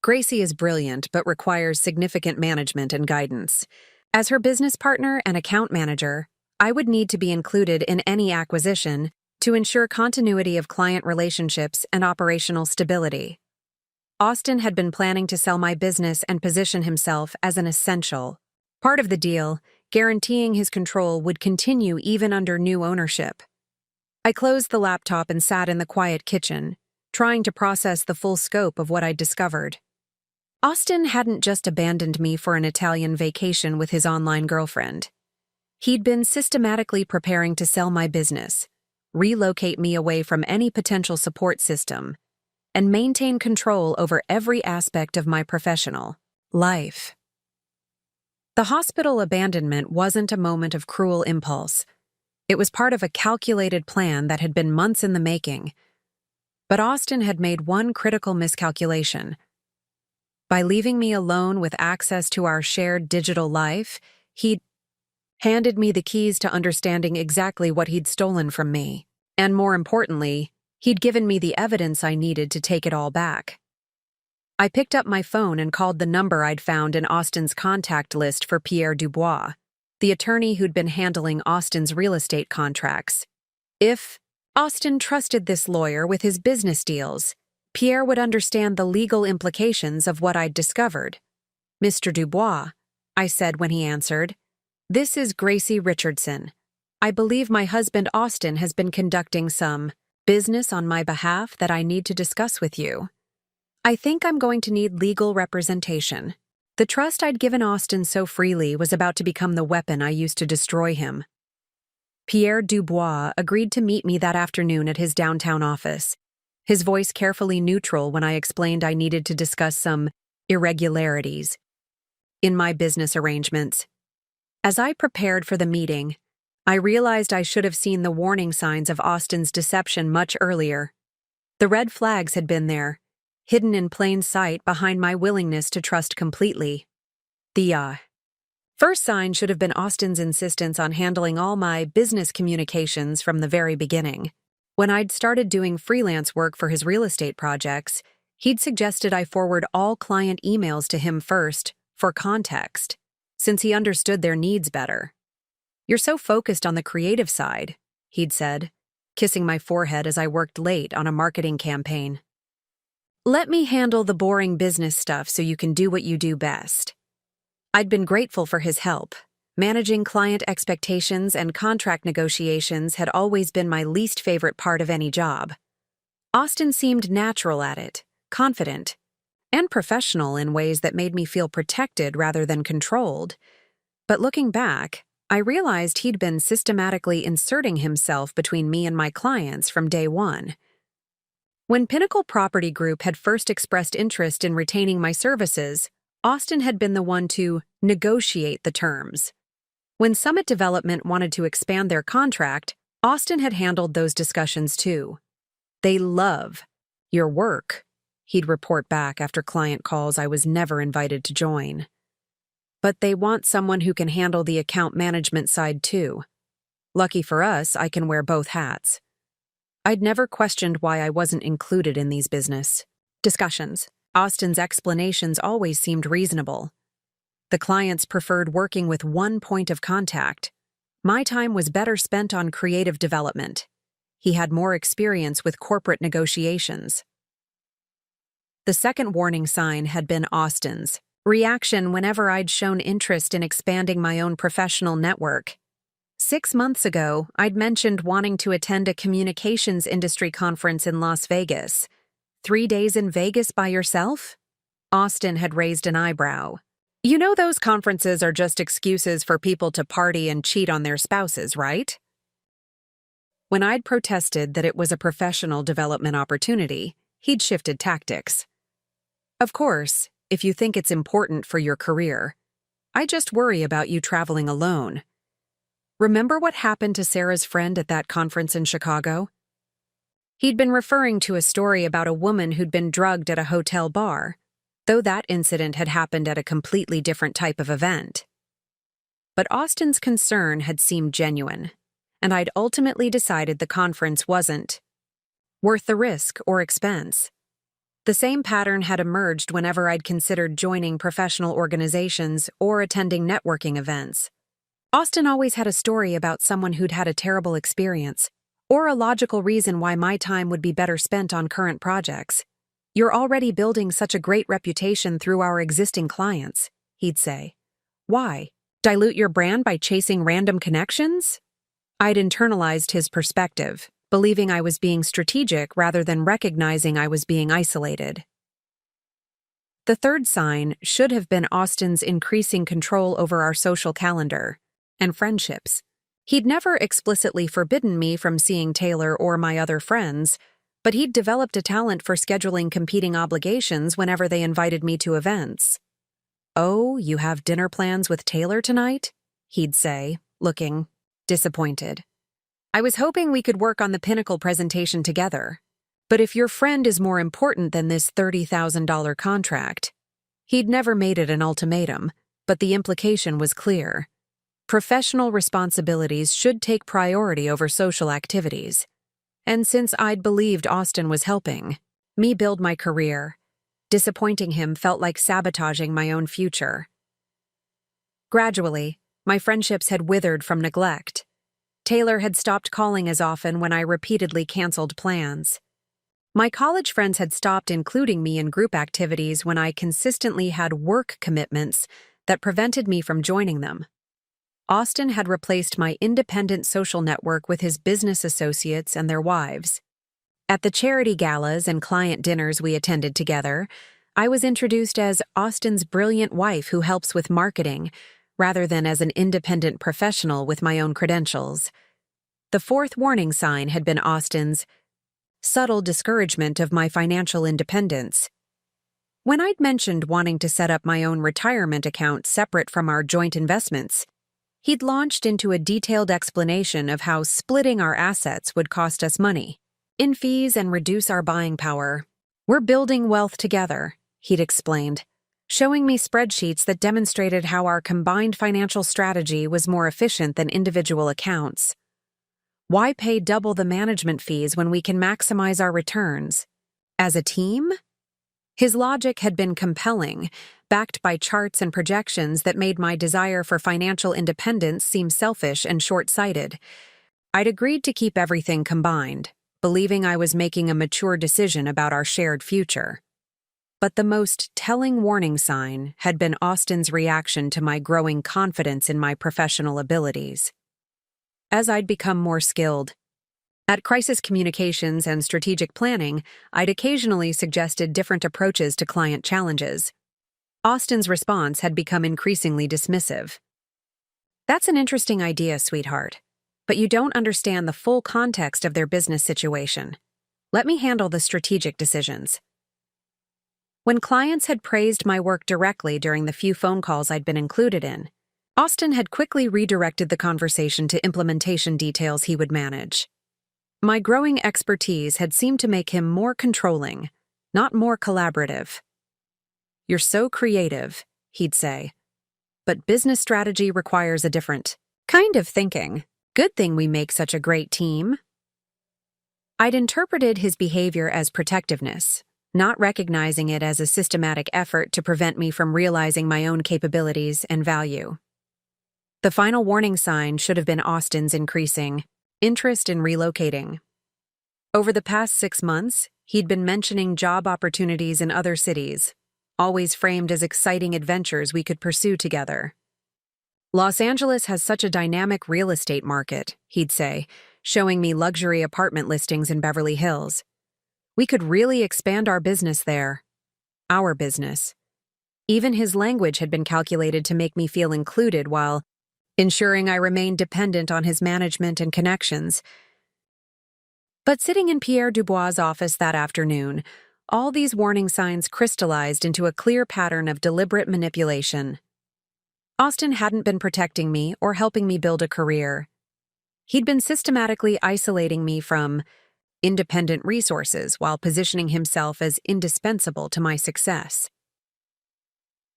Gracie is brilliant but requires significant management and guidance. As her business partner and account manager, I would need to be included in any acquisition to ensure continuity of client relationships and operational stability. Austin had been planning to sell my business and position himself as an essential part of the deal, guaranteeing his control would continue even under new ownership. I closed the laptop and sat in the quiet kitchen, trying to process the full scope of what I'd discovered. Austin hadn't just abandoned me for an Italian vacation with his online girlfriend. He'd been systematically preparing to sell my business, relocate me away from any potential support system, and maintain control over every aspect of my professional life. The hospital abandonment wasn't a moment of cruel impulse. It was part of a calculated plan that had been months in the making. But Austin had made one critical miscalculation. By leaving me alone with access to our shared digital life, he'd handed me the keys to understanding exactly what he'd stolen from me. And more importantly, he'd given me the evidence I needed to take it all back. I picked up my phone and called the number I'd found in Austin's contact list for Pierre Dubois, the attorney who'd been handling Austin's real estate contracts. If Austin trusted this lawyer with his business deals, Pierre would understand the legal implications of what I'd discovered. "Mr. Dubois," I said when he answered, "this is Gracie Richardson. I believe my husband Austin has been conducting some business on my behalf that I need to discuss with you. I think I'm going to need legal representation." The trust I'd given Austin so freely was about to become the weapon I used to destroy him. Pierre Dubois agreed to meet me that afternoon at his downtown office, his voice carefully neutral when I explained I needed to discuss some irregularities in my business arrangements. As I prepared for the meeting, I realized I should have seen the warning signs of Austin's deception much earlier. The red flags had been there, hidden in plain sight behind my willingness to trust completely. The first sign should have been Austin's insistence on handling all my business communications from the very beginning. When I'd started doing freelance work for his real estate projects, he'd suggested I forward all client emails to him first, for context, since he understood their needs better. "You're so focused on the creative side," he'd said, kissing my forehead as I worked late on a marketing campaign. "Let me handle the boring business stuff so you can do what you do best." I'd been grateful for his help. Managing client expectations and contract negotiations had always been my least favorite part of any job. Austin seemed natural at it, confident, and professional in ways that made me feel protected rather than controlled. But looking back, I realized he'd been systematically inserting himself between me and my clients from day one. When Pinnacle Property Group had first expressed interest in retaining my services, Austin had been the one to negotiate the terms. When Summit Development wanted to expand their contract, Austin had handled those discussions too. "They love your work," he'd report back after client calls I was never invited to join. "But they want someone who can handle the account management side too. Lucky for us, I can wear both hats." I'd never questioned why I wasn't included in these business discussions. Austin's explanations always seemed reasonable. The clients preferred working with one point of contact. My time was better spent on creative development. He had more experience with corporate negotiations. The second warning sign had been Austin's reaction whenever I'd shown interest in expanding my own professional network. 6 months ago, I'd mentioned wanting to attend a communications industry conference in Las Vegas. 3 days in Vegas by yourself? Austin had raised an eyebrow. "You know those conferences are just excuses for people to party and cheat on their spouses, right?" When I'd protested that it was a professional development opportunity, he'd shifted tactics. "Of course, if you think it's important for your career. I just worry about you traveling alone. Remember what happened to Sarah's friend at that conference in Chicago?" He'd been referring to a story about a woman who'd been drugged at a hotel bar, though that incident had happened at a completely different type of event. But Austin's concern had seemed genuine, and I'd ultimately decided the conference wasn't worth the risk or expense. The same pattern had emerged whenever I'd considered joining professional organizations or attending networking events. Austin always had a story about someone who'd had a terrible experience, or a logical reason why my time would be better spent on current projects. "You're already building such a great reputation through our existing clients," he'd say. "Why? Dilute your brand by chasing random connections?" I'd internalized his perspective, believing I was being strategic rather than recognizing I was being isolated. The third sign should have been Austin's increasing control over our social calendar and friendships. He'd never explicitly forbidden me from seeing Taylor or my other friends, but he'd developed a talent for scheduling competing obligations whenever they invited me to events. "Oh, you have dinner plans with Taylor tonight?" he'd say, looking disappointed. "I was hoping we could work on the Pinnacle presentation together. But if your friend is more important than this $30,000 contract..." He'd never made it an ultimatum, but the implication was clear. Professional responsibilities should take priority over social activities. And since I'd believed Austin was helping me build my career, disappointing him felt like sabotaging my own future. Gradually, my friendships had withered from neglect. Taylor had stopped calling as often when I repeatedly canceled plans. My college friends had stopped including me in group activities when I consistently had work commitments that prevented me from joining them. Austin had replaced my independent social network with his business associates and their wives. At the charity galas and client dinners we attended together, I was introduced as Austin's brilliant wife who helps with marketing, rather than as an independent professional with my own credentials. The fourth warning sign had been Austin's subtle discouragement of my financial independence. When I'd mentioned wanting to set up my own retirement account separate from our joint investments, he'd launched into a detailed explanation of how splitting our assets would cost us money in fees and reduce our buying power. "We're building wealth together," he'd explained, showing me spreadsheets that demonstrated how our combined financial strategy was more efficient than individual accounts. Why pay double the management fees when we can maximize our returns? As a team? His logic had been compelling, backed by charts and projections that made my desire for financial independence seem selfish and short-sighted. I'd agreed to keep everything combined, believing I was making a mature decision about our shared future. But the most telling warning sign had been Austin's reaction to my growing confidence in my professional abilities. As I'd become more skilled at crisis communications and strategic planning, I'd occasionally suggested different approaches to client challenges. Austin's response had become increasingly dismissive. "That's an interesting idea, sweetheart, but you don't understand the full context of their business situation. Let me handle the strategic decisions." When clients had praised my work directly during the few phone calls I'd been included in, Austin had quickly redirected the conversation to implementation details he would manage. My growing expertise had seemed to make him more controlling, not more collaborative. "You're so creative," he'd say, "but business strategy requires a different kind of thinking. Good thing we make such a great team." I'd interpreted his behavior as protectiveness, not recognizing it as a systematic effort to prevent me from realizing my own capabilities and value. The final warning sign should have been Austin's increasing interest in relocating. Over the past 6 months, he'd been mentioning job opportunities in other cities, always framed as exciting adventures we could pursue together. "Los Angeles has such a dynamic real estate market," he'd say, showing me luxury apartment listings in Beverly Hills. "We could really expand our business there." Our business. Even his language had been calculated to make me feel included while ensuring I remained dependent on his management and connections. But sitting in Pierre Dubois' office that afternoon, all these warning signs crystallized into a clear pattern of deliberate manipulation. Austin hadn't been protecting me or helping me build a career. He'd been systematically isolating me from independent resources while positioning himself as indispensable to my success.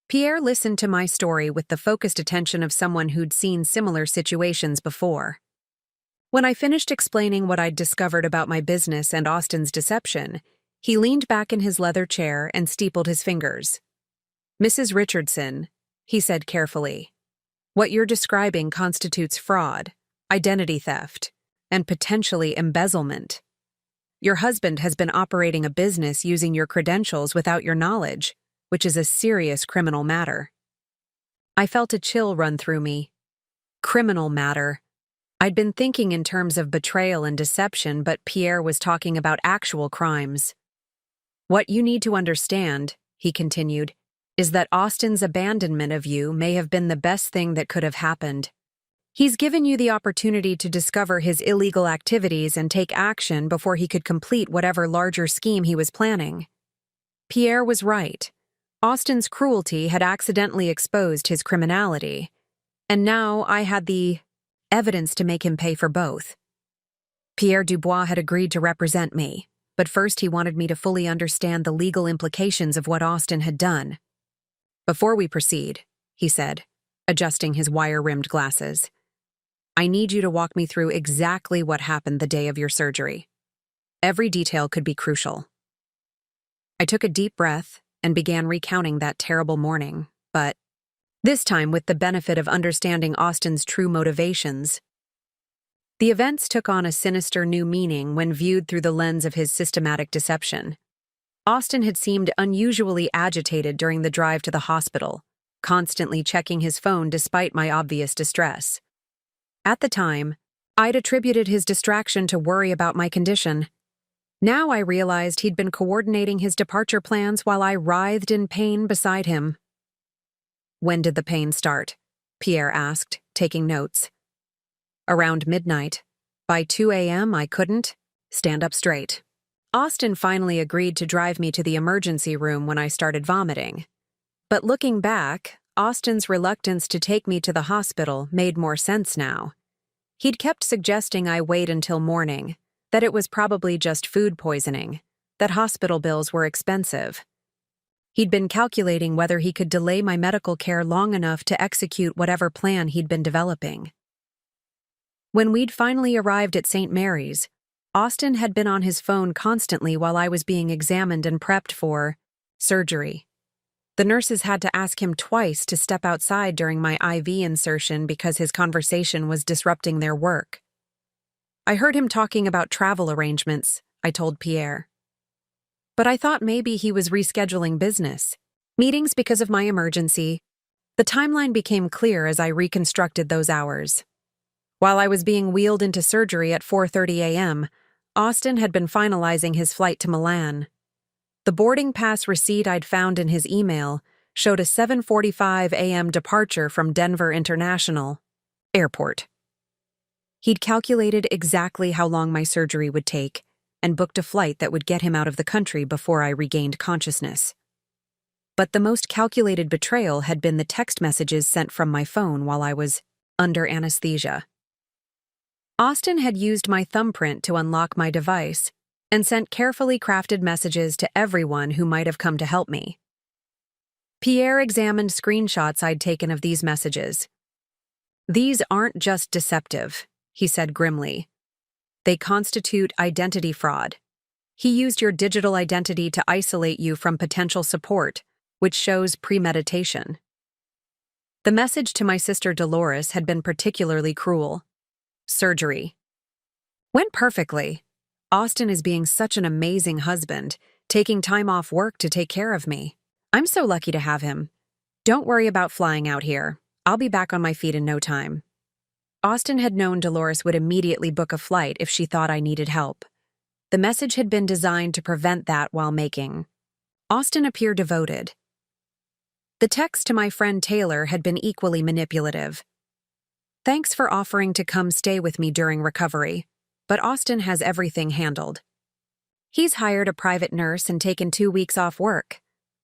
Pierre listened to my story with the focused attention of someone who'd seen similar situations before. When I finished explaining what I'd discovered about my business and Austin's deception, he leaned back in his leather chair and steepled his fingers. "Mrs. Richardson," he said carefully, "what you're describing constitutes fraud, identity theft, and potentially embezzlement. Your husband has been operating a business using your credentials without your knowledge, which is a serious criminal matter." I felt a chill run through me. Criminal matter. I'd been thinking in terms of betrayal and deception, but Pierre was talking about actual crimes. "What you need to understand," he continued, "is that Austin's abandonment of you may have been the best thing that could have happened. He's given you the opportunity to discover his illegal activities and take action before he could complete whatever larger scheme he was planning." Pierre was right. Austin's cruelty had accidentally exposed his criminality, and now I had the evidence to make him pay for both. Pierre Dubois had agreed to represent me, but first he wanted me to fully understand the legal implications of what Austin had done. "Before we proceed," he said, adjusting his wire-rimmed glasses, "I need you to walk me through exactly what happened the day of your surgery. Every detail could be crucial." I took a deep breath and began recounting that terrible morning, but this time with the benefit of understanding Austin's true motivations. The events took on a sinister new meaning when viewed through the lens of his systematic deception. Austin had seemed unusually agitated during the drive to the hospital, constantly checking his phone despite my obvious distress. At the time, I'd attributed his distraction to worry about my condition. Now I realized he'd been coordinating his departure plans while I writhed in pain beside him. "When did the pain start?" Pierre asked, taking notes. "Around midnight. By 2 a.m. I couldn't stand up straight." Austin finally agreed to drive me to the emergency room when I started vomiting. But looking back, Austin's reluctance to take me to the hospital made more sense now. He'd kept suggesting I wait until morning, that it was probably just food poisoning, that hospital bills were expensive. He'd been calculating whether he could delay my medical care long enough to execute whatever plan he'd been developing. When we'd finally arrived at St. Mary's, Austin had been on his phone constantly while I was being examined and prepped for surgery. The nurses had to ask him twice to step outside during my IV insertion because his conversation was disrupting their work. "I heard him talking about travel arrangements," I told Pierre. But I thought maybe he was rescheduling business meetings because of my emergency. The timeline became clear as I reconstructed those hours. While I was being wheeled into surgery at 4:30 a.m., Austin had been finalizing his flight to Milan. The boarding pass receipt I'd found in his email showed a 7:45 a.m. departure from Denver International Airport. He'd calculated exactly how long my surgery would take and booked a flight that would get him out of the country before I regained consciousness. But the most calculated betrayal had been the text messages sent from my phone while I was under anesthesia. Austin had used my thumbprint to unlock my device and sent carefully crafted messages to everyone who might have come to help me. Pierre examined screenshots I'd taken of these messages. "These aren't just deceptive," he said grimly. "They constitute identity fraud. He used your digital identity to isolate you from potential support, which shows premeditation." The message to my sister Dolores had been particularly cruel. "Surgery went perfectly. Austin is being such an amazing husband, taking time off work to take care of me. I'm so lucky to have him. Don't worry about flying out here. I'll be back on my feet in no time." Austin had known Dolores would immediately book a flight if she thought I needed help. The message had been designed to prevent that while making Austin appear devoted. The text to my friend Taylor had been equally manipulative. "Thanks for offering to come stay with me during recovery, but Austin has everything handled. He's hired a private nurse and taken 2 weeks off work.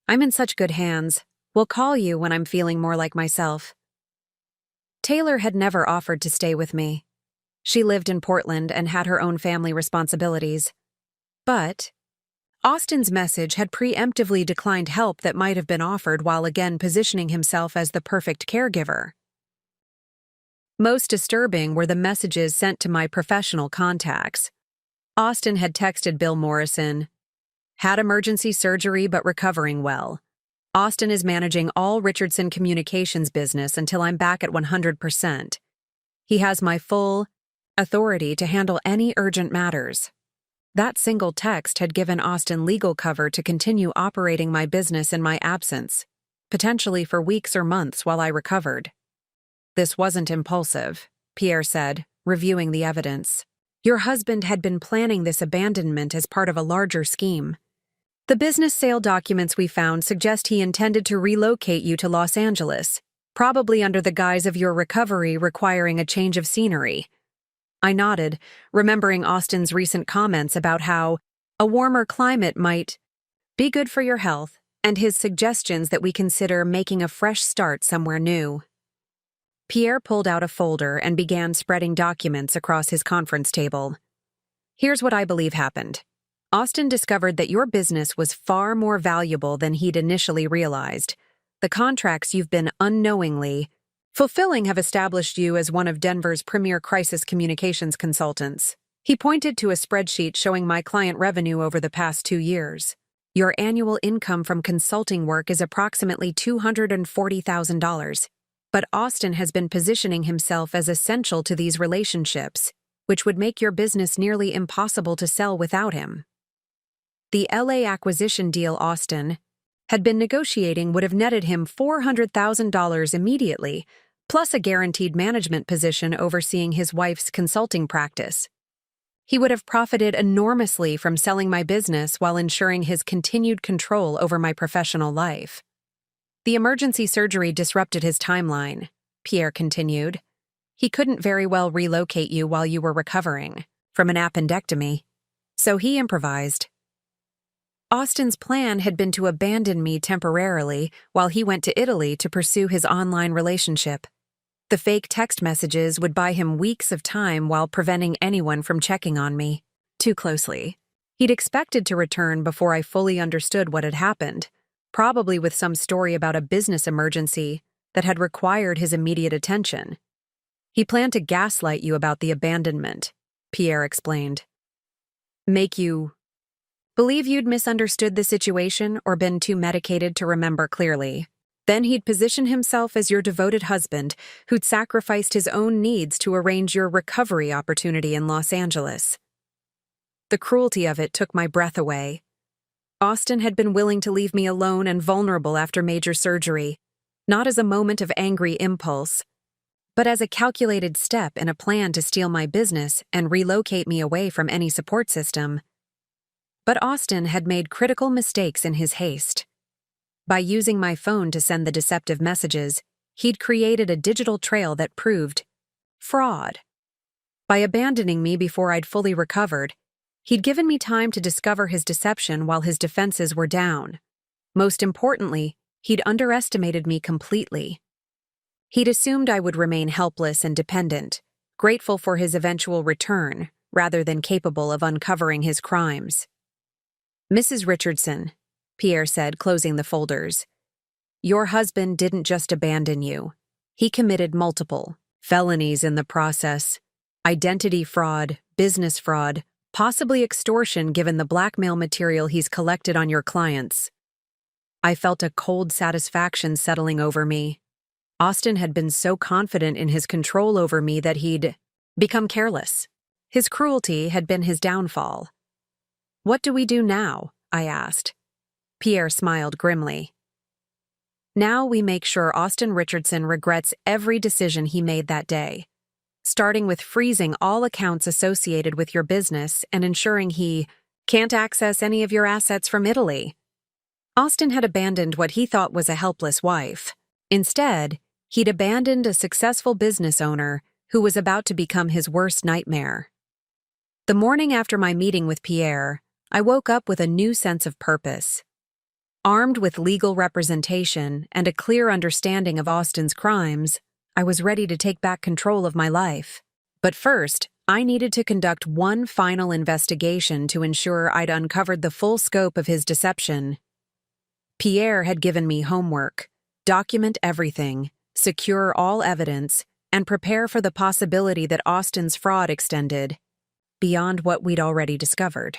I'm in such good hands. We'll call you when I'm feeling more like myself." Taylor had never offered to stay with me. She lived in Portland and had her own family responsibilities. But Austin's message had preemptively declined help that might have been offered while again positioning himself as the perfect caregiver. Most disturbing were the messages sent to my professional contacts. Austin had texted Bill Morrison, "Had emergency surgery but recovering well. Austin is managing all Richardson Communications business until I'm back at 100%. He has my full authority to handle any urgent matters." That single text had given Austin legal cover to continue operating my business in my absence, potentially for weeks or months while I recovered. "This wasn't impulsive," Pierre said, reviewing the evidence. "Your husband had been planning this abandonment as part of a larger scheme. The business sale documents we found suggest he intended to relocate you to Los Angeles, probably under the guise of your recovery requiring a change of scenery." I nodded, remembering Austin's recent comments about how a warmer climate might be good for your health, and his suggestions that we consider making a fresh start somewhere new. Pierre pulled out a folder and began spreading documents across his conference table. "Here's what I believe happened. Austin discovered that your business was far more valuable than he'd initially realized. The contracts you've been unknowingly fulfilling have established you as one of Denver's premier crisis communications consultants." He pointed to a spreadsheet showing my client revenue over the past 2 years. "Your annual income from consulting work is approximately $240,000. But Austin has been positioning himself as essential to these relationships, which would make your business nearly impossible to sell without him." The LA acquisition deal Austin had been negotiating would have netted him $400,000 immediately, plus a guaranteed management position overseeing his wife's consulting practice. He would have profited enormously from selling my business while ensuring his continued control over my professional life. The emergency surgery disrupted his timeline, Pierre continued. He couldn't very well relocate you while you were recovering from an appendectomy, so he improvised. Austin's plan had been to abandon me temporarily while he went to Italy to pursue his online relationship. The fake text messages would buy him weeks of time while preventing anyone from checking on me too closely. He'd expected to return before I fully understood what had happened, probably with some story about a business emergency that had required his immediate attention. He planned to gaslight you about the abandonment, Pierre explained. Make you believe you'd misunderstood the situation or been too medicated to remember clearly. Then he'd position himself as your devoted husband who'd sacrificed his own needs to arrange your recovery opportunity in Los Angeles. The cruelty of it took my breath away. Austin had been willing to leave me alone and vulnerable after major surgery, not as a moment of angry impulse, but as a calculated step in a plan to steal my business and relocate me away from any support system. But Austin had made critical mistakes in his haste. By using my phone to send the deceptive messages, he'd created a digital trail that proved fraud. By abandoning me before I'd fully recovered, he'd given me time to discover his deception while his defenses were down. Most importantly, he'd underestimated me completely. He'd assumed I would remain helpless and dependent, grateful for his eventual return, rather than capable of uncovering his crimes. Mrs. Richardson, Pierre said, closing the folders, your husband didn't just abandon you. He committed multiple felonies in the process: identity fraud, business fraud, possibly extortion given the blackmail material he's collected on your clients. I felt a cold satisfaction settling over me. Austin had been so confident in his control over me that he'd become careless. His cruelty had been his downfall. What do we do now? I asked. Pierre smiled grimly. Now we make sure Austin Richardson regrets every decision he made that day, starting with freezing all accounts associated with your business and ensuring he can't access any of your assets from Italy. Austin had abandoned what he thought was a helpless wife. Instead, he'd abandoned a successful business owner who was about to become his worst nightmare. The morning after my meeting with Pierre, I woke up with a new sense of purpose. Armed with legal representation and a clear understanding of Austin's crimes, I was ready to take back control of my life. But first, I needed to conduct one final investigation to ensure I'd uncovered the full scope of his deception. Pierre had given me homework: document everything, secure all evidence, and prepare for the possibility that Austin's fraud extended beyond what we'd already discovered.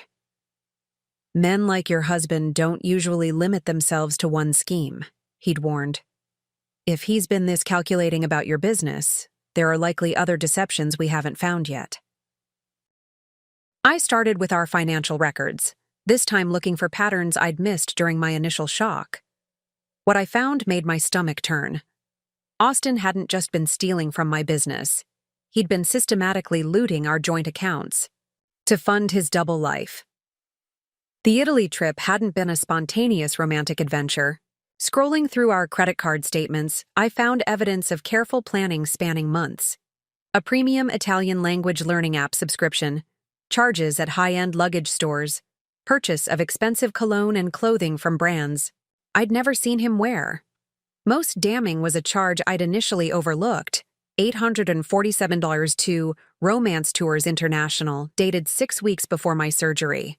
Men like your husband don't usually limit themselves to one scheme, he'd warned. If he's been this calculating about your business, there are likely other deceptions we haven't found yet. I started with our financial records, this time looking for patterns I'd missed during my initial shock. What I found made my stomach turn. Austin hadn't just been stealing from my business. He'd been systematically looting our joint accounts to fund his double life. The Italy trip hadn't been a spontaneous romantic adventure. Scrolling through our credit card statements, I found evidence of careful planning spanning months. A premium Italian language learning app subscription, charges at high-end luggage stores, purchase of expensive cologne and clothing from brands I'd never seen him wear. Most damning was a charge I'd initially overlooked: $847 to Romance Tours International, dated 6 weeks before my surgery.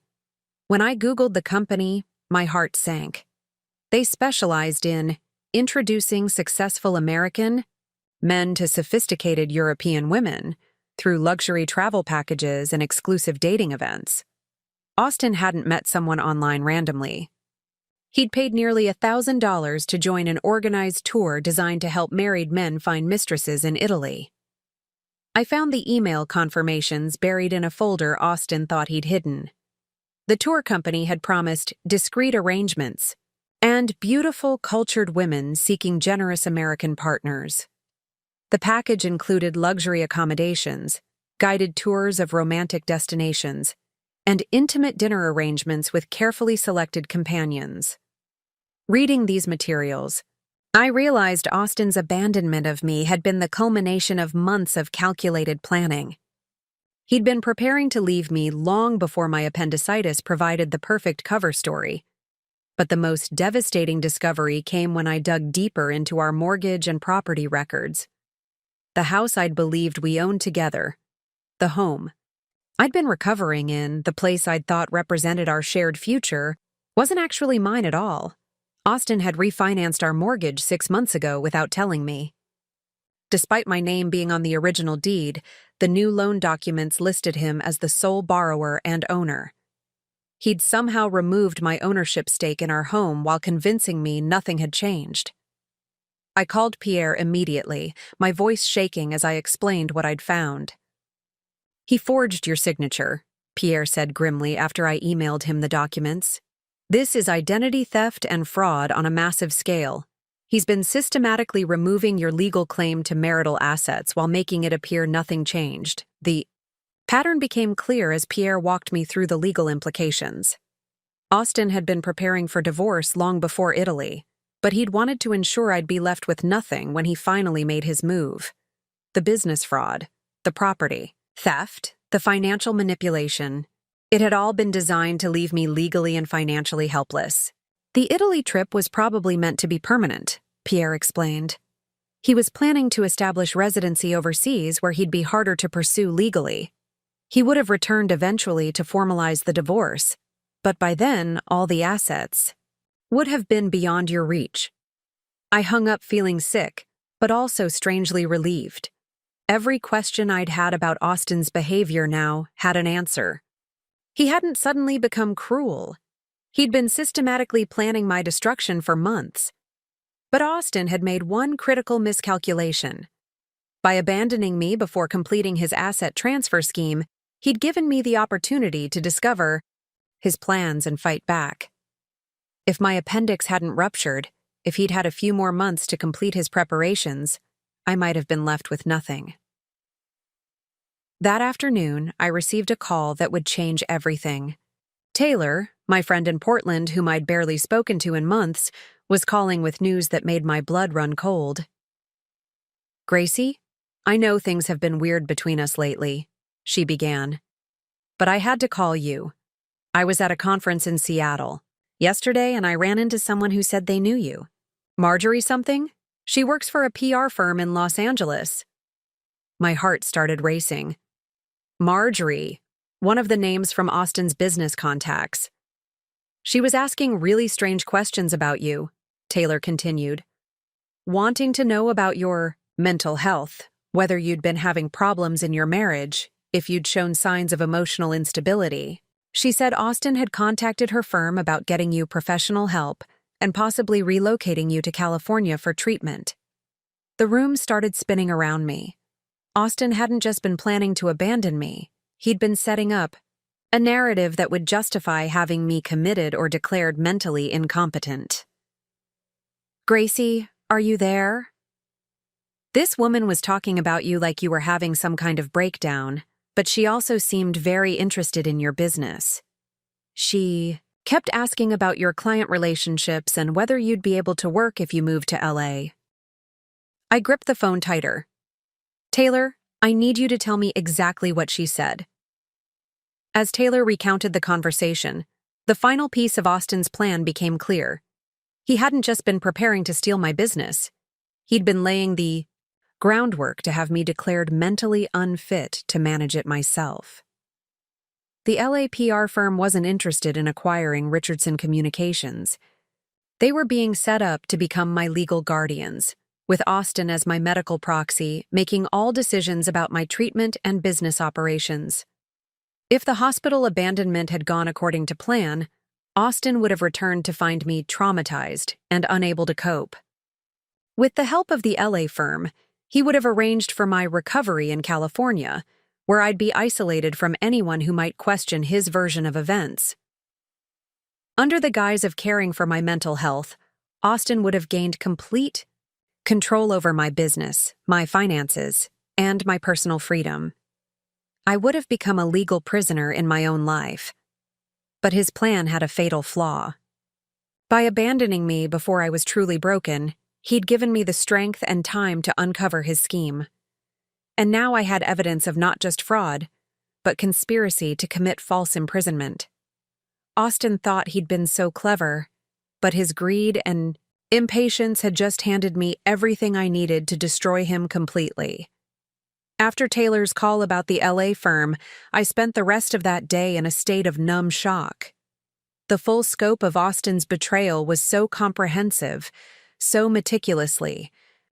When I Googled the company, my heart sank. They specialized in introducing successful American men to sophisticated European women through luxury travel packages and exclusive dating events. Austin hadn't met someone online randomly. He'd paid nearly $1,000 to join an organized tour designed to help married men find mistresses in Italy. I found the email confirmations buried in a folder Austin thought he'd hidden. The tour company had promised discreet arrangements and beautiful, cultured women seeking generous American partners. The package included luxury accommodations, guided tours of romantic destinations, and intimate dinner arrangements with carefully selected companions. Reading these materials, I realized Austin's abandonment of me had been the culmination of months of calculated planning. He'd been preparing to leave me long before my appendicitis provided the perfect cover story. But the most devastating discovery came when I dug deeper into our mortgage and property records. The house I'd believed we owned together, the home I'd been recovering in, the place I'd thought represented our shared future, wasn't actually mine at all. Austin had refinanced our mortgage 6 months ago without telling me. Despite my name being on the original deed, the new loan documents listed him as the sole borrower and owner. He'd somehow removed my ownership stake in our home while convincing me nothing had changed. I called Pierre immediately, my voice shaking as I explained what I'd found. "He forged your signature," Pierre said grimly after I emailed him the documents. "This is identity theft and fraud on a massive scale. He's been systematically removing your legal claim to marital assets while making it appear nothing changed." The pattern became clear as Pierre walked me through the legal implications. Austin had been preparing for divorce long before Italy, but he'd wanted to ensure I'd be left with nothing when he finally made his move. The business fraud, the property theft, the financial manipulation. It had all been designed to leave me legally and financially helpless. The Italy trip was probably meant to be permanent, Pierre explained. He was planning to establish residency overseas where he'd be harder to pursue legally. He would have returned eventually to formalize the divorce, but by then, all the assets would have been beyond your reach. I hung up feeling sick, but also strangely relieved. Every question I'd had about Austin's behavior now had an answer. He hadn't suddenly become cruel. He'd been systematically planning my destruction for months. But Austin had made one critical miscalculation. By abandoning me before completing his asset transfer scheme, he'd given me the opportunity to discover his plans and fight back. If my appendix hadn't ruptured, if he'd had a few more months to complete his preparations, I might have been left with nothing. That afternoon, I received a call that would change everything. Taylor, my friend in Portland whom I'd barely spoken to in months, was calling with news that made my blood run cold. "Gracie, I know things have been weird between us lately," she began. "But I had to call you. I was at a conference in Seattle yesterday and I ran into someone who said they knew you. Marjorie something? She works for a PR firm in Los Angeles." My heart started racing. Marjorie, one of the names from Austin's business contacts. "She was asking really strange questions about you," Taylor continued. "Wanting to know about your mental health, whether you'd been having problems in your marriage, if you'd shown signs of emotional instability. She said Austin had contacted her firm about getting you professional help and possibly relocating you to California for treatment." The room started spinning around me. Austin hadn't just been planning to abandon me, he'd been setting up a narrative that would justify having me committed or declared mentally incompetent. "Gracie, are you there? This woman was talking about you like you were having some kind of breakdown, but she also seemed very interested in your business. She kept asking about your client relationships and whether you'd be able to work if you moved to LA. I gripped the phone tighter. "Taylor, I need you to tell me exactly what she said." As Taylor recounted the conversation, the final piece of Austin's plan became clear. He hadn't just been preparing to steal my business. He'd been laying the groundwork to have me declared mentally unfit to manage it myself. The LA PR firm wasn't interested in acquiring Richardson Communications. They were being set up to become my legal guardians, with Austin as my medical proxy, making all decisions about my treatment and business operations. If the hospital abandonment had gone according to plan, Austin would have returned to find me traumatized and unable to cope. With the help of the LA firm, he would have arranged for my recovery in California, where I'd be isolated from anyone who might question his version of events. Under the guise of caring for my mental health, Austin would have gained complete control over my business, my finances, and my personal freedom. I would have become a legal prisoner in my own life. But his plan had a fatal flaw. By abandoning me before I was truly broken, he'd given me the strength and time to uncover his scheme. And now I had evidence of not just fraud, but conspiracy to commit false imprisonment. Austin thought he'd been so clever, but his greed and impatience had just handed me everything I needed to destroy him completely. After Taylor's call about the LA firm, I spent the rest of that day in a state of numb shock. The full scope of Austin's betrayal was so comprehensive, so meticulously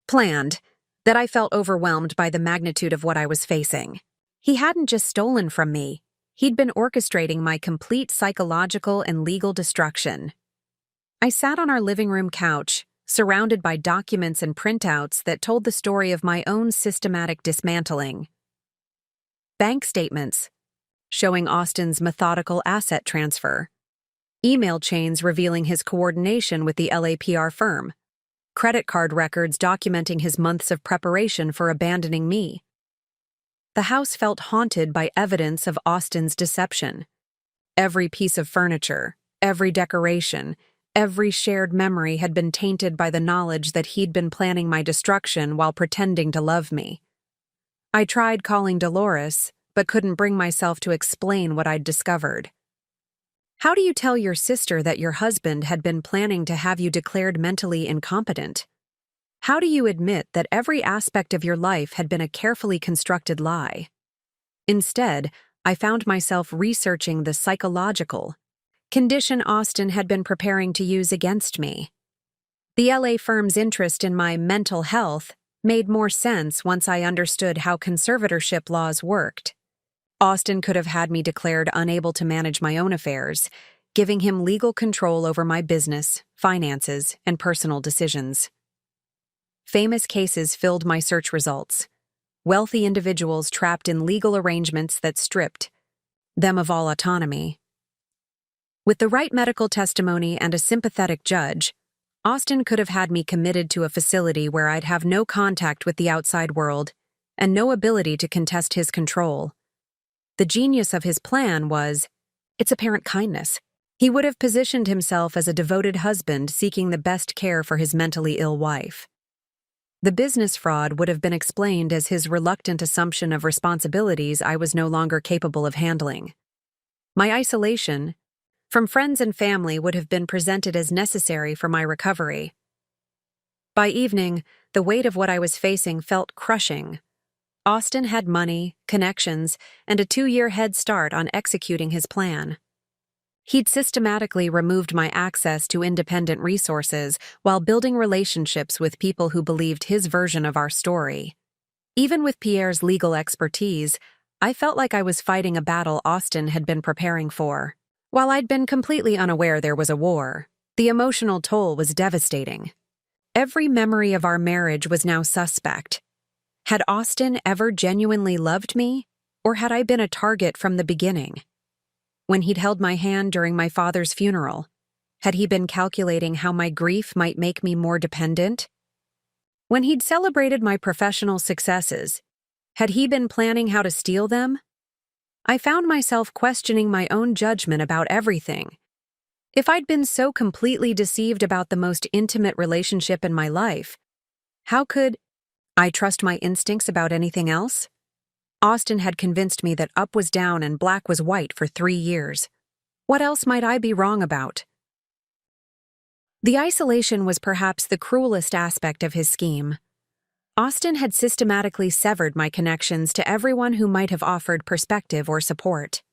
planned, that I felt overwhelmed by the magnitude of what I was facing. He hadn't just stolen from me, he'd been orchestrating my complete psychological and legal destruction. I sat on our living room couch, surrounded by documents and printouts that told the story of my own systematic dismantling. Bank statements showing Austin's methodical asset transfer. Email chains revealing his coordination with the LAPR firm. Credit card records documenting his months of preparation for abandoning me. The house felt haunted by evidence of Austin's deception. Every piece of furniture, every decoration, every shared memory had been tainted by the knowledge that he'd been planning my destruction while pretending to love me. I tried calling Dolores, but couldn't bring myself to explain what I'd discovered. How do you tell your sister that your husband had been planning to have you declared mentally incompetent? How do you admit that every aspect of your life had been a carefully constructed lie? Instead, I found myself researching the psychological condition Austin had been preparing to use against me. The LA firm's interest in my mental health made more sense once I understood how conservatorship laws worked. Austin could have had me declared unable to manage my own affairs, giving him legal control over my business, finances, and personal decisions. Famous cases filled my search results. Wealthy individuals trapped in legal arrangements that stripped them of all autonomy. With the right medical testimony and a sympathetic judge, Austin could have had me committed to a facility where I'd have no contact with the outside world and no ability to contest his control. The genius of his plan was its apparent kindness. He would have positioned himself as a devoted husband seeking the best care for his mentally ill wife. The business fraud would have been explained as his reluctant assumption of responsibilities I was no longer capable of handling. My isolation from friends and family would have been presented as necessary for my recovery. By evening, the weight of what I was facing felt crushing. Austin had money, connections, and a 2-year head start on executing his plan. He'd systematically removed my access to independent resources while building relationships with people who believed his version of our story. Even with Pierre's legal expertise, I felt like I was fighting a battle Austin had been preparing for. While I'd been completely unaware there was a war, the emotional toll was devastating. Every memory of our marriage was now suspect. Had Austin ever genuinely loved me, or had I been a target from the beginning? When he'd held my hand during my father's funeral, had he been calculating how my grief might make me more dependent? When he'd celebrated my professional successes, had he been planning how to steal them? I found myself questioning my own judgment about everything. If I'd been so completely deceived about the most intimate relationship in my life, how could I trust my instincts about anything else? Austin had convinced me that up was down and black was white for 3 years. What else might I be wrong about? The isolation was perhaps the cruelest aspect of his scheme. Austin had systematically severed my connections to everyone who might have offered perspective or support.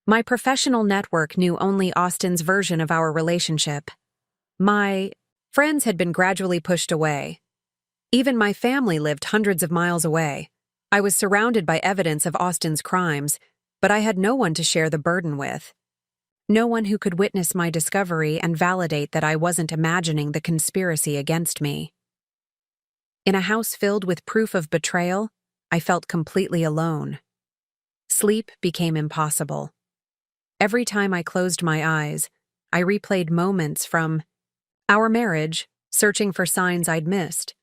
My professional network knew only Austin's version of our relationship. My friends had been gradually pushed away. Even my family lived hundreds of miles away. I was surrounded by evidence of Austin's crimes, but I had no one to share the burden with. No one who could witness my discovery and validate that I wasn't imagining the conspiracy against me. In a house filled with proof of betrayal, I felt completely alone. Sleep became impossible. Every time I closed my eyes, I replayed moments from our marriage, searching for signs I'd missed,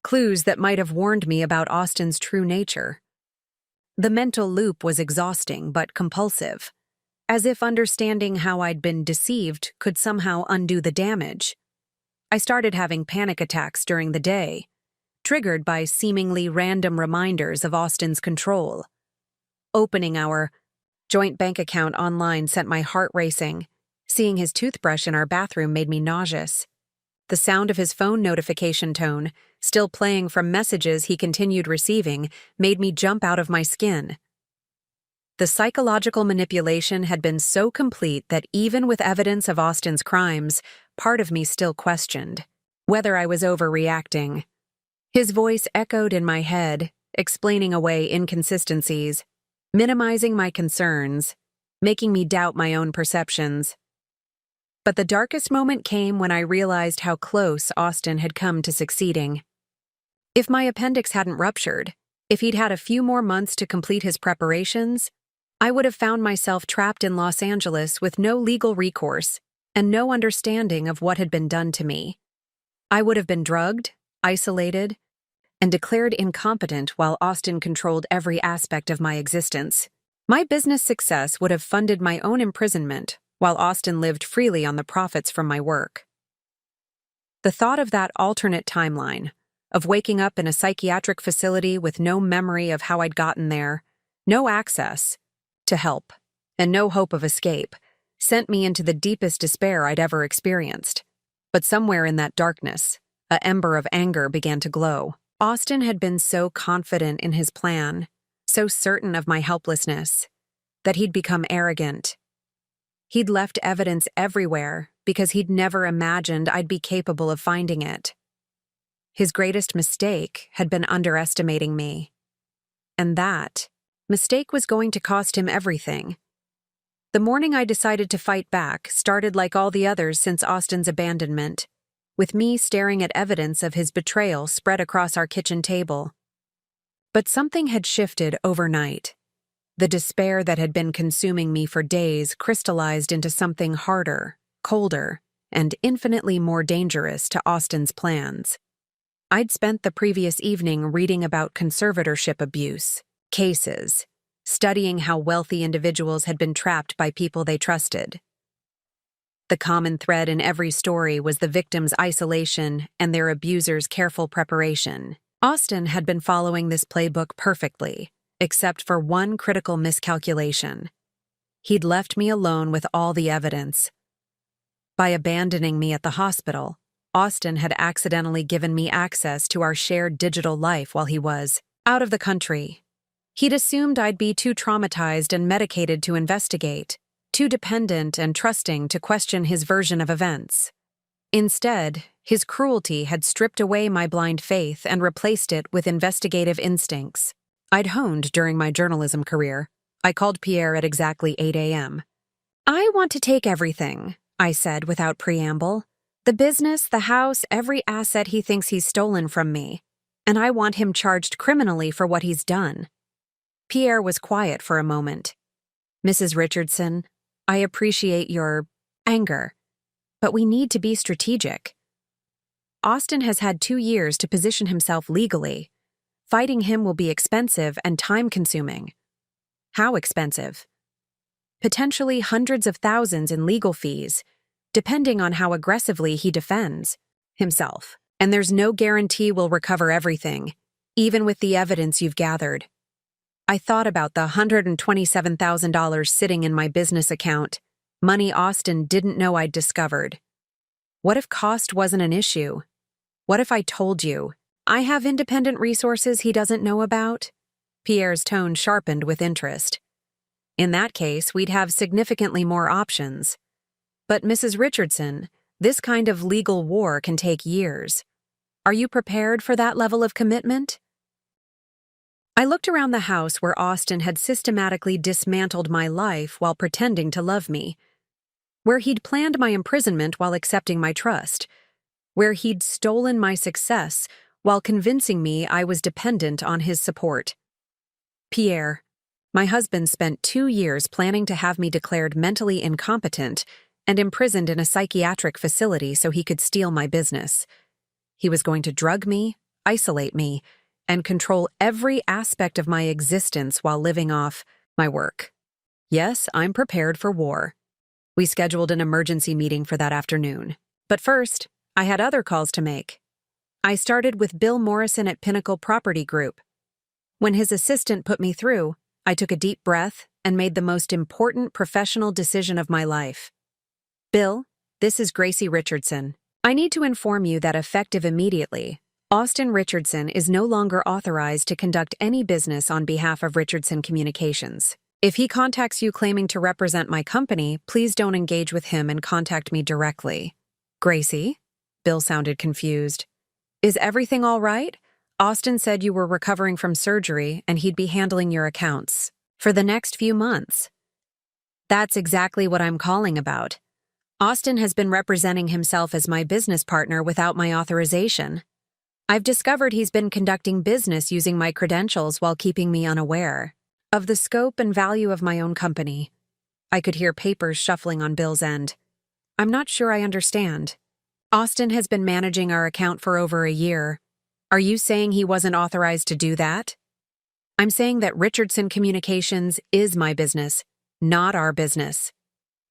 clues that might have warned me about Austin's true nature. The mental loop was exhausting but compulsive, as if understanding how I'd been deceived could somehow undo the damage. I started having panic attacks during the day, triggered by seemingly random reminders of Austin's control. Opening our joint bank account online sent my heart racing. Seeing his toothbrush in our bathroom made me nauseous. The sound of his phone notification tone, still playing from messages he continued receiving, made me jump out of my skin. The psychological manipulation had been so complete that even with evidence of Austin's crimes, part of me still questioned whether I was overreacting. His voice echoed in my head, explaining away inconsistencies, minimizing my concerns, making me doubt my own perceptions. But the darkest moment came when I realized how close Austin had come to succeeding. If my appendix hadn't ruptured, if he'd had a few more months to complete his preparations, I would have found myself trapped in Los Angeles with no legal recourse and no understanding of what had been done to me. I would have been drugged, isolated, and declared incompetent while Austin controlled every aspect of my existence. My business success would have funded my own imprisonment, while Austin lived freely on the profits from my work. The thought of that alternate timeline, of waking up in a psychiatric facility with no memory of how I'd gotten there, no access to help, and no hope of escape, sent me into the deepest despair I'd ever experienced. But somewhere in that darkness, an ember of anger began to glow. Austin had been so confident in his plan, so certain of my helplessness, that he'd become arrogant. He'd left evidence everywhere because he'd never imagined I'd be capable of finding it. His greatest mistake had been underestimating me. And that mistake was going to cost him everything. The morning I decided to fight back started like all the others since Austin's abandonment, with me staring at evidence of his betrayal spread across our kitchen table. But something had shifted overnight. The despair that had been consuming me for days crystallized into something harder, colder, and infinitely more dangerous to Austin's plans. I'd spent the previous evening reading about conservatorship abuse, cases, studying how wealthy individuals had been trapped by people they trusted. The common thread in every story was the victim's isolation and their abuser's careful preparation. Austin had been following this playbook perfectly, except for one critical miscalculation. He'd left me alone with all the evidence. By abandoning me at the hospital, Austin had accidentally given me access to our shared digital life while he was out of the country. He'd assumed I'd be too traumatized and medicated to investigate, too dependent and trusting to question his version of events. Instead, his cruelty had stripped away my blind faith and replaced it with investigative instincts I'd honed during my journalism career. I called Pierre at exactly 8 a.m. "I want to take everything," I said without preamble. "The business, the house, every asset he thinks he's stolen from me. And I want him charged criminally for what he's done." Pierre was quiet for a moment. "Mrs. Richardson, I appreciate your anger, but we need to be strategic. Austin has had 2 years to position himself legally. Fighting him will be expensive and time-consuming." "How expensive?" "Potentially hundreds of thousands in legal fees, depending on how aggressively he defends himself. And there's no guarantee we'll recover everything, even with the evidence you've gathered." I thought about the $127,000 sitting in my business account, money Austin didn't know I'd discovered. What if cost wasn't an issue? What if I told you, "I have independent resources he doesn't know about"? Pierre's tone sharpened with interest. "In that case, we'd have significantly more options. But Mrs. Richardson, this kind of legal war can take years. Are you prepared for that level of commitment?" I looked around the house where Austin had systematically dismantled my life while pretending to love me, where he'd planned my imprisonment while accepting my trust, where he'd stolen my success while convincing me I was dependent on his support. Pierre, my husband, spent 2 years planning to have me declared mentally incompetent and imprisoned in a psychiatric facility so he could steal my business. He was going to drug me, isolate me, and control every aspect of my existence while living off my work. Yes, I'm prepared for war. We scheduled an emergency meeting for that afternoon. But first, I had other calls to make. I started with Bill Morrison at Pinnacle Property Group. When his assistant put me through, I took a deep breath and made the most important professional decision of my life. Bill, this is Gracie Richardson. I need to inform you that effective immediately, Austin Richardson is no longer authorized to conduct any business on behalf of Richardson Communications. If he contacts you claiming to represent my company, please don't engage with him and contact me directly. Gracie? Bill sounded confused. Is everything all right? Austin said you were recovering from surgery and he'd be handling your accounts for the next few months. That's exactly what I'm calling about. Austin has been representing himself as my business partner without my authorization. I've discovered he's been conducting business using my credentials while keeping me unaware of the scope and value of my own company. I could hear papers shuffling on Bill's end. I'm not sure I understand. Austin has been managing our account for over a year. Are you saying he wasn't authorized to do that? I'm saying that Richardson Communications is my business, not our business.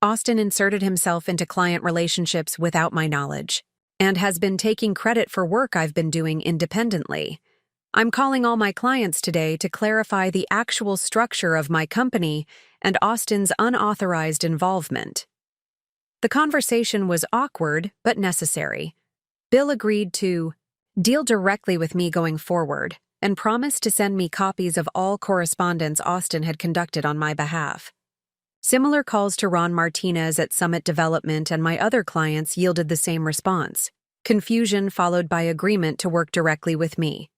Austin inserted himself into client relationships without my knowledge and has been taking credit for work I've been doing independently. I'm calling all my clients today to clarify the actual structure of my company and Austin's unauthorized involvement. The conversation was awkward but necessary. Bill agreed to deal directly with me going forward and promised to send me copies of all correspondence Austin had conducted on my behalf. Similar calls to Ron Martinez at Summit Development and my other clients yielded the same response. Confusion followed by agreement to work directly with me.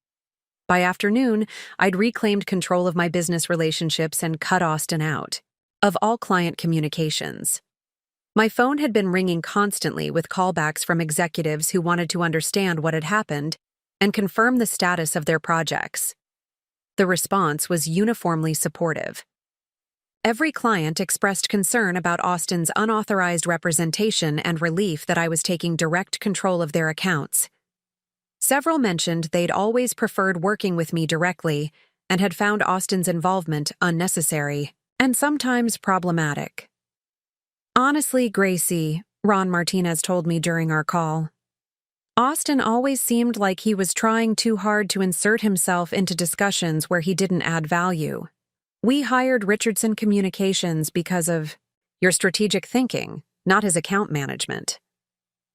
By afternoon, I'd reclaimed control of my business relationships and cut Austin out of all client communications. My phone had been ringing constantly with callbacks from executives who wanted to understand what had happened and confirm the status of their projects. The response was uniformly supportive. Every client expressed concern about Austin's unauthorized representation and relief that I was taking direct control of their accounts. Several mentioned they'd always preferred working with me directly and had found Austin's involvement unnecessary and sometimes problematic. Honestly, Gracie, Ron Martinez told me during our call, Austin always seemed like he was trying too hard to insert himself into discussions where he didn't add value. We hired Richardson Communications because of your strategic thinking, not his account management.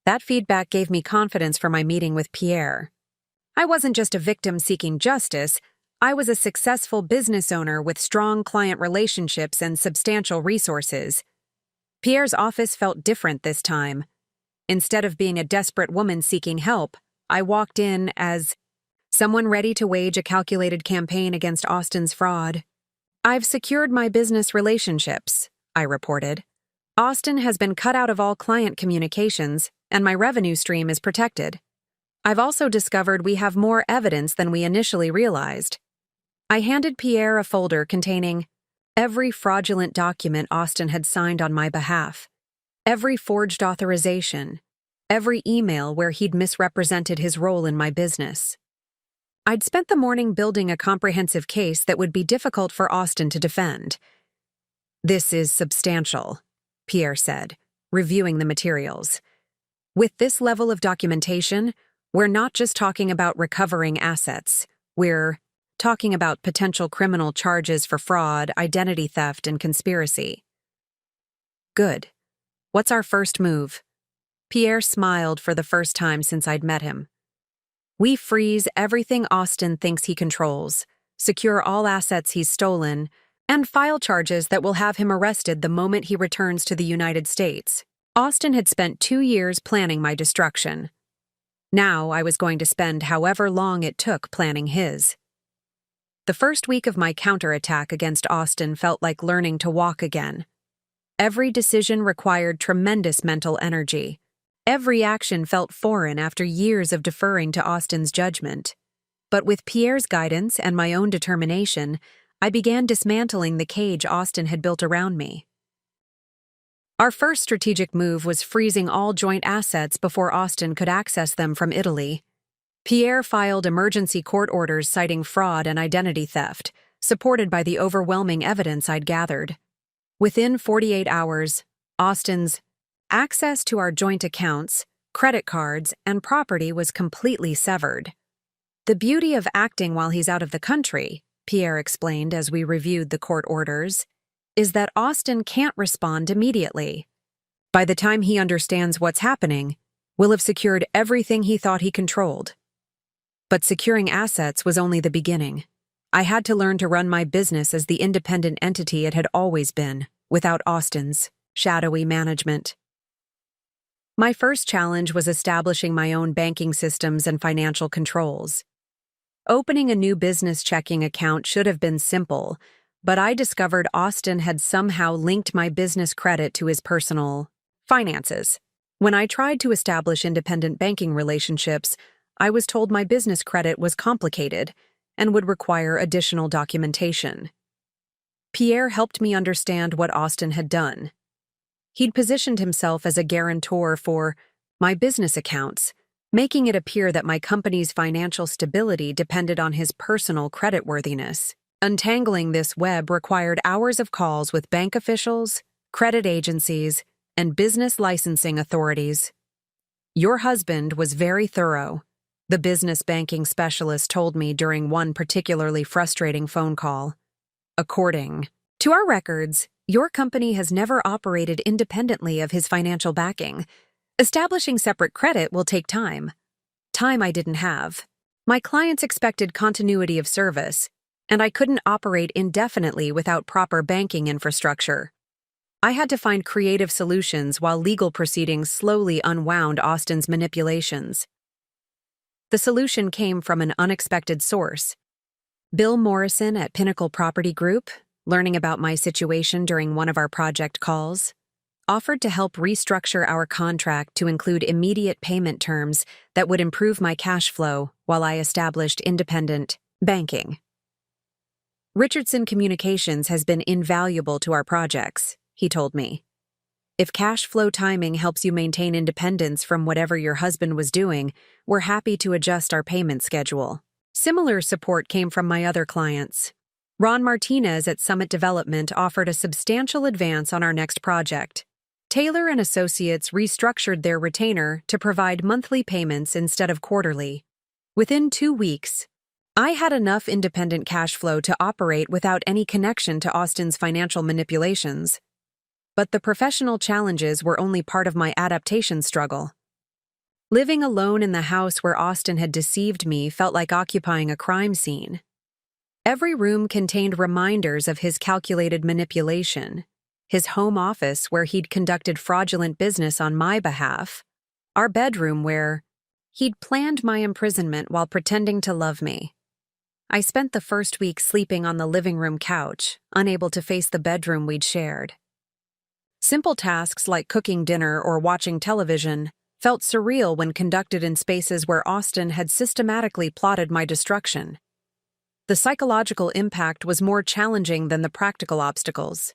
That feedback gave me confidence for my meeting with Pierre. I wasn't just a victim seeking justice, I was a successful business owner with strong client relationships and substantial resources. Pierre's office felt different this time. Instead of being a desperate woman seeking help, I walked in as someone ready to wage a calculated campaign against Austin's fraud. I've secured my business relationships, I reported. Austin has been cut out of all client communications, and my revenue stream is protected. I've also discovered we have more evidence than we initially realized. I handed Pierre a folder containing every fraudulent document Austin had signed on my behalf, every forged authorization, every email where he'd misrepresented his role in my business. I'd spent the morning building a comprehensive case that would be difficult for Austin to defend. This is substantial, Pierre said, reviewing the materials. With this level of documentation, we're not just talking about recovering assets. We're talking about potential criminal charges for fraud, identity theft, and conspiracy. Good. What's our first move? Pierre smiled for the first time since I'd met him. We freeze everything Austin thinks he controls, secure all assets he's stolen, and file charges that will have him arrested the moment he returns to the United States. Austin had spent 2 years planning my destruction. Now I was going to spend however long it took planning his. The first week of my counterattack against Austin felt like learning to walk again. Every decision required tremendous mental energy. Every action felt foreign after years of deferring to Austin's judgment. But with Pierre's guidance and my own determination, I began dismantling the cage Austin had built around me. Our first strategic move was freezing all joint assets before Austin could access them from Italy. Pierre filed emergency court orders citing fraud and identity theft, supported by the overwhelming evidence I'd gathered. Within 48 hours, Austin's access to our joint accounts, credit cards, and property was completely severed. The beauty of acting while he's out of the country, Pierre explained as we reviewed the court orders, is that Austin can't respond immediately. By the time he understands what's happening, we'll have secured everything he thought he controlled. But securing assets was only the beginning. I had to learn to run my business as the independent entity it had always been, without Austin's shadowy management. My first challenge was establishing my own banking systems and financial controls. Opening a new business checking account should have been simple, but I discovered Austin had somehow linked my business credit to his personal finances. When I tried to establish independent banking relationships, I was told my business credit was complicated and would require additional documentation. Pierre helped me understand what Austin had done. He'd positioned himself as a guarantor for my business accounts, making it appear that my company's financial stability depended on his personal creditworthiness. Untangling this web required hours of calls with bank officials, credit agencies, and business licensing authorities. Your husband was very thorough, the business banking specialist told me during one particularly frustrating phone call. According to our records, your company has never operated independently of his financial backing. Establishing separate credit will take time. Time I didn't have. My clients expected continuity of service, and I couldn't operate indefinitely without proper banking infrastructure. I had to find creative solutions while legal proceedings slowly unwound Austin's manipulations. The solution came from an unexpected source. Bill Morrison at Pinnacle Property Group, learning about my situation during one of our project calls, offered to help restructure our contract to include immediate payment terms that would improve my cash flow while I established independent banking. Richardson Communications has been invaluable to our projects, he told me. If cash flow timing helps you maintain independence from whatever your husband was doing, we're happy to adjust our payment schedule. Similar support came from my other clients. Ron Martinez at Summit Development offered a substantial advance on our next project. Taylor and Associates restructured their retainer to provide monthly payments instead of quarterly. Within 2 weeks, I had enough independent cash flow to operate without any connection to Austin's financial manipulations. But the professional challenges were only part of my adaptation struggle. Living alone in the house where Austin had deceived me felt like occupying a crime scene. Every room contained reminders of his calculated manipulation. His home office where he'd conducted fraudulent business on my behalf. Our bedroom where he'd planned my imprisonment while pretending to love me. I spent the first week sleeping on the living room couch, unable to face the bedroom we'd shared. Simple tasks like cooking dinner or watching television felt surreal when conducted in spaces where Austin had systematically plotted my destruction. The psychological impact was more challenging than the practical obstacles.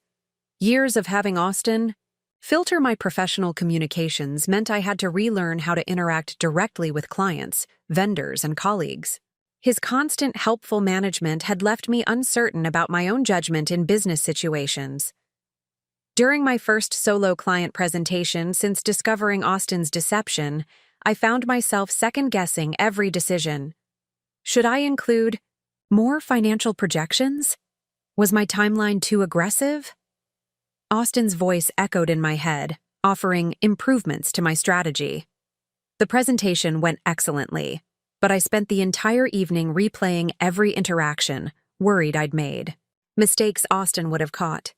Years of having Austin filter my professional communications meant I had to relearn how to interact directly with clients, vendors, and colleagues. His constant helpful management had left me uncertain about my own judgment in business situations. During my first solo client presentation since discovering Austin's deception, I found myself second-guessing every decision. Should I include more financial projections? Was my timeline too aggressive? Austin's voice echoed in my head, offering improvements to my strategy. The presentation went excellently, but I spent the entire evening replaying every interaction, worried I'd made. Mistakes Austin would have caught.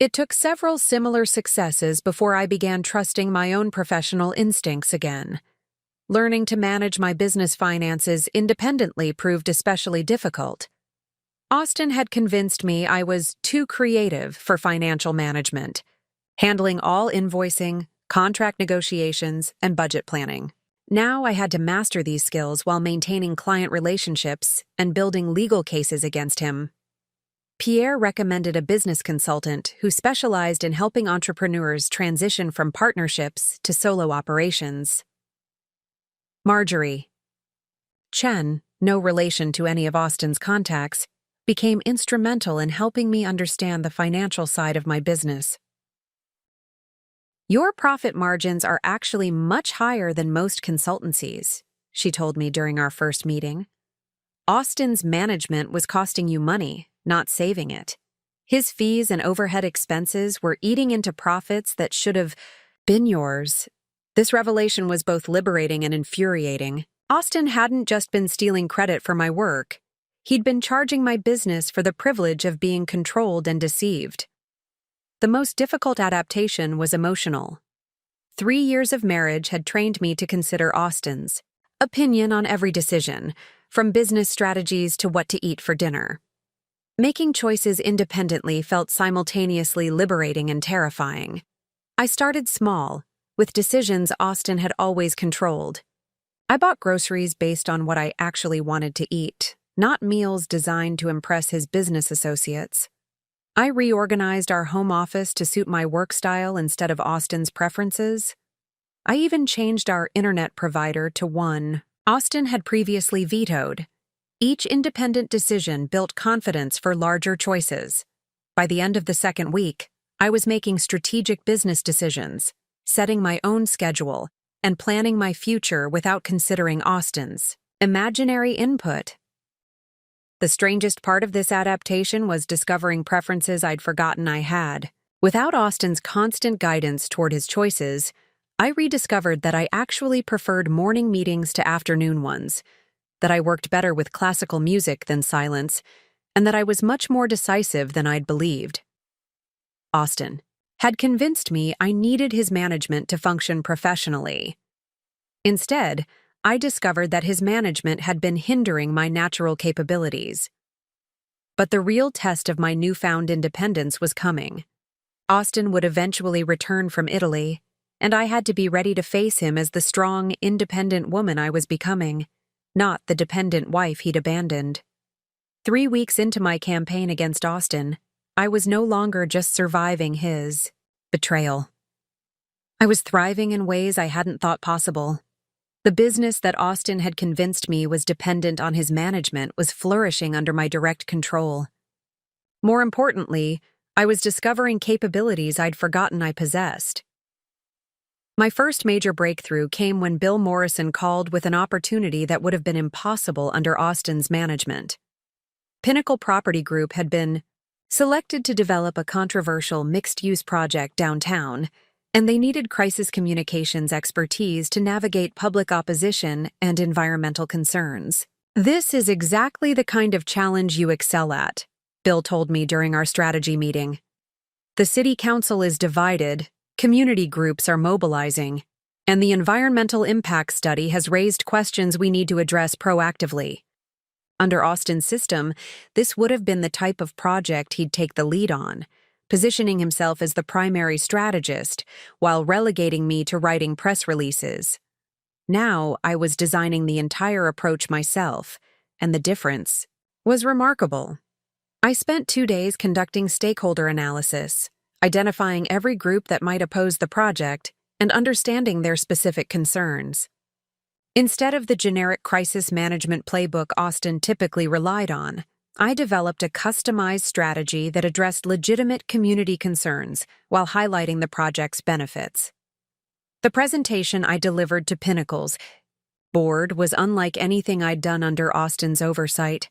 It took several similar successes before I began trusting my own professional instincts again. Learning to manage my business finances independently proved especially difficult. Austin had convinced me I was too creative for financial management, handling all invoicing, contract negotiations, and budget planning. Now I had to master these skills while maintaining client relationships and building legal cases against him. Pierre recommended a business consultant who specialized in helping entrepreneurs transition from partnerships to solo operations. Marjorie. Chen, no relation to any of Austin's contacts, became instrumental in helping me understand the financial side of my business. "Your profit margins are actually much higher than most consultancies," she told me during our first meeting. "Austin's management was costing you money, not saving it. His fees and overhead expenses were eating into profits that should have been yours." This revelation was both liberating and infuriating. Austin hadn't just been stealing credit for my work. He'd been charging my business for the privilege of being controlled and deceived. The most difficult adaptation was emotional. 3 years of marriage had trained me to consider Austin's opinion on every decision, from business strategies to what to eat for dinner. Making choices independently felt simultaneously liberating and terrifying. I started small, with decisions Austin had always controlled. I bought groceries based on what I actually wanted to eat, not meals designed to impress his business associates. I reorganized our home office to suit my work style instead of Austin's preferences. I even changed our internet provider to one Austin had previously vetoed. Each independent decision built confidence for larger choices. By the end of the second week, I was making strategic business decisions, setting my own schedule, and planning my future without considering Austin's imaginary input. The strangest part of this adaptation was discovering preferences I'd forgotten I had. Without Austin's constant guidance toward his choices, I rediscovered that I actually preferred morning meetings to afternoon ones, that I worked better with classical music than silence, and that I was much more decisive than I'd believed. Austin had convinced me I needed his management to function professionally. Instead, I discovered that his management had been hindering my natural capabilities. But the real test of my newfound independence was coming. Austin would eventually return from Italy, and I had to be ready to face him as the strong, independent woman I was becoming, not the dependent wife he'd abandoned. 3 weeks into my campaign against Austin, I was no longer just surviving his betrayal. I was thriving in ways I hadn't thought possible. The business that Austin had convinced me was dependent on his management was flourishing under my direct control. More importantly, I was discovering capabilities I'd forgotten I possessed. My first major breakthrough came when Bill Morrison called with an opportunity that would have been impossible under Austin's management. Pinnacle Property Group had been selected to develop a controversial mixed-use project downtown, and they needed crisis communications expertise to navigate public opposition and environmental concerns. "This is exactly the kind of challenge you excel at," Bill told me during our strategy meeting. "The city council is divided, community groups are mobilizing, and the environmental impact study has raised questions we need to address proactively." Under Austin's system, this would have been the type of project he'd take the lead on, positioning himself as the primary strategist while relegating me to writing press releases. Now I was designing the entire approach myself, and the difference was remarkable. I spent 2 days conducting stakeholder analysis, identifying every group that might oppose the project and understanding their specific concerns. Instead of the generic crisis management playbook Austin typically relied on, I developed a customized strategy that addressed legitimate community concerns while highlighting the project's benefits. The presentation I delivered to Pinnacle's board was unlike anything I'd done under Austin's oversight.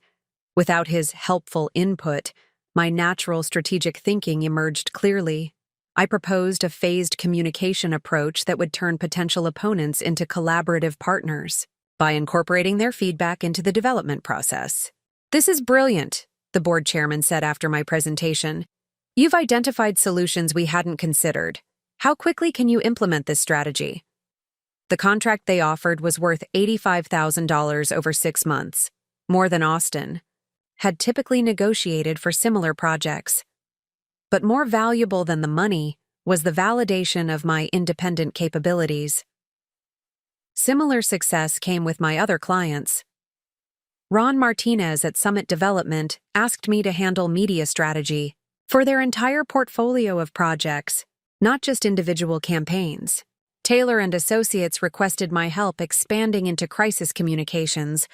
Without his helpful input, my natural strategic thinking emerged clearly. I proposed a phased communication approach that would turn potential opponents into collaborative partners by incorporating their feedback into the development process. "This is brilliant," the board chairman said after my presentation. "You've identified solutions we hadn't considered. How quickly can you implement this strategy?" The contract they offered was worth $85,000 over 6 months, more than Austin had typically negotiated for similar projects. But more valuable than the money was the validation of my independent capabilities. Similar success came with my other clients. Ron Martinez at Summit Development asked me to handle media strategy for their entire portfolio of projects, not just individual campaigns. Taylor and Associates requested my help expanding into crisis communications,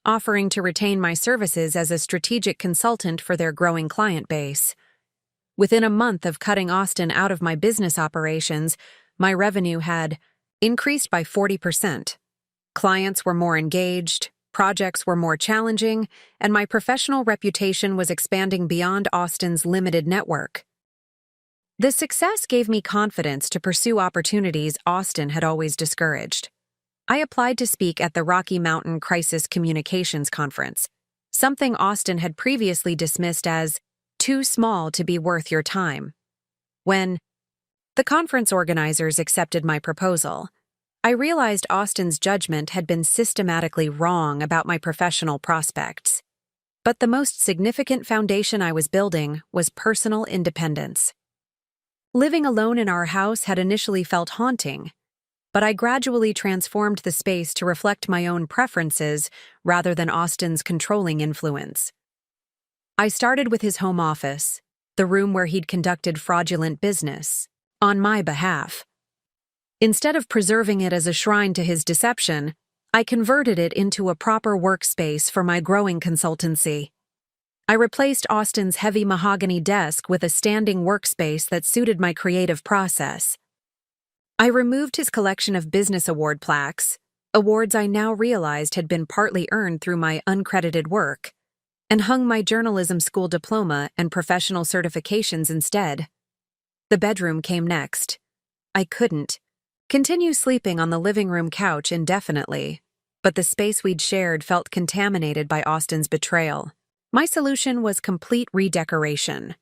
offering to retain my services as a strategic consultant for their growing client base. Within a month of cutting Austin out of my business operations, my revenue had increased by 40%. Clients were more engaged, projects were more challenging, and my professional reputation was expanding beyond Austin's limited network. The success gave me confidence to pursue opportunities Austin had always discouraged. I applied to speak at the Rocky Mountain Crisis Communications Conference, something Austin had previously dismissed as too small to be worth your time. When the conference organizers accepted my proposal, I realized Austin's judgment had been systematically wrong about my professional prospects. But the most significant foundation I was building was personal independence. Living alone in our house had initially felt haunting, but I gradually transformed the space to reflect my own preferences rather than Austin's controlling influence. I started with his home office, the room where he'd conducted fraudulent business, on my behalf. Instead of preserving it as a shrine to his deception, I converted it into a proper workspace for my growing consultancy. I replaced Austin's heavy mahogany desk with a standing workspace that suited my creative process. I removed his collection of business award plaques, awards I now realized had been partly earned through my uncredited work, and hung my journalism school diploma and professional certifications instead. The bedroom came next. I couldn't continue sleeping on the living room couch indefinitely, but the space we'd shared felt contaminated by Austin's betrayal. My solution was complete redecoration.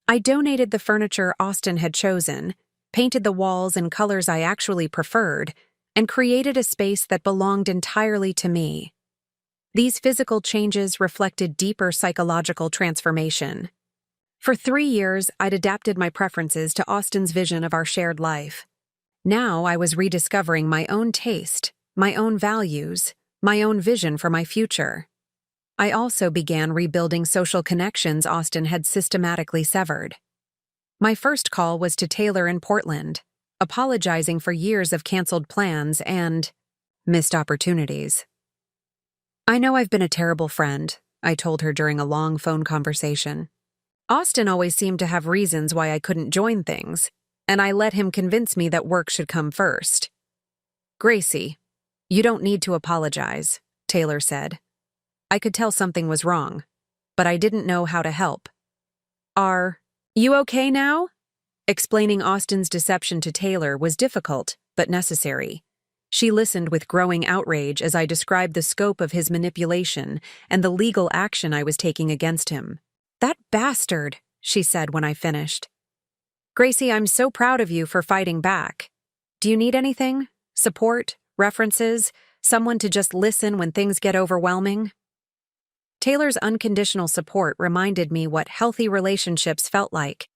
I donated the furniture Austin had chosen, painted the walls in colors I actually preferred, and created a space that belonged entirely to me. These physical changes reflected deeper psychological transformation. For 3 years, I'd adapted my preferences to Austin's vision of our shared life. Now I was rediscovering my own taste, my own values, my own vision for my future. I also began rebuilding social connections Austin had systematically severed. My first call was to Taylor in Portland, apologizing for years of canceled plans and missed opportunities. "I know I've been a terrible friend," I told her during a long phone conversation. "Austin always seemed to have reasons why I couldn't join things, and I let him convince me that work should come first." "Gracie, you don't need to apologize," Taylor said. I could tell something was wrong, but I didn't know how to help. "Are you okay now?" Explaining Austin's deception to Taylor was difficult, but necessary. She listened with growing outrage as I described the scope of his manipulation and the legal action I was taking against him. "That bastard," she said when I finished. "Gracie, I'm so proud of you for fighting back. Do you need anything? Support? References? Someone to just listen when things get overwhelming?" Taylor's unconditional support reminded me what healthy relationships felt like.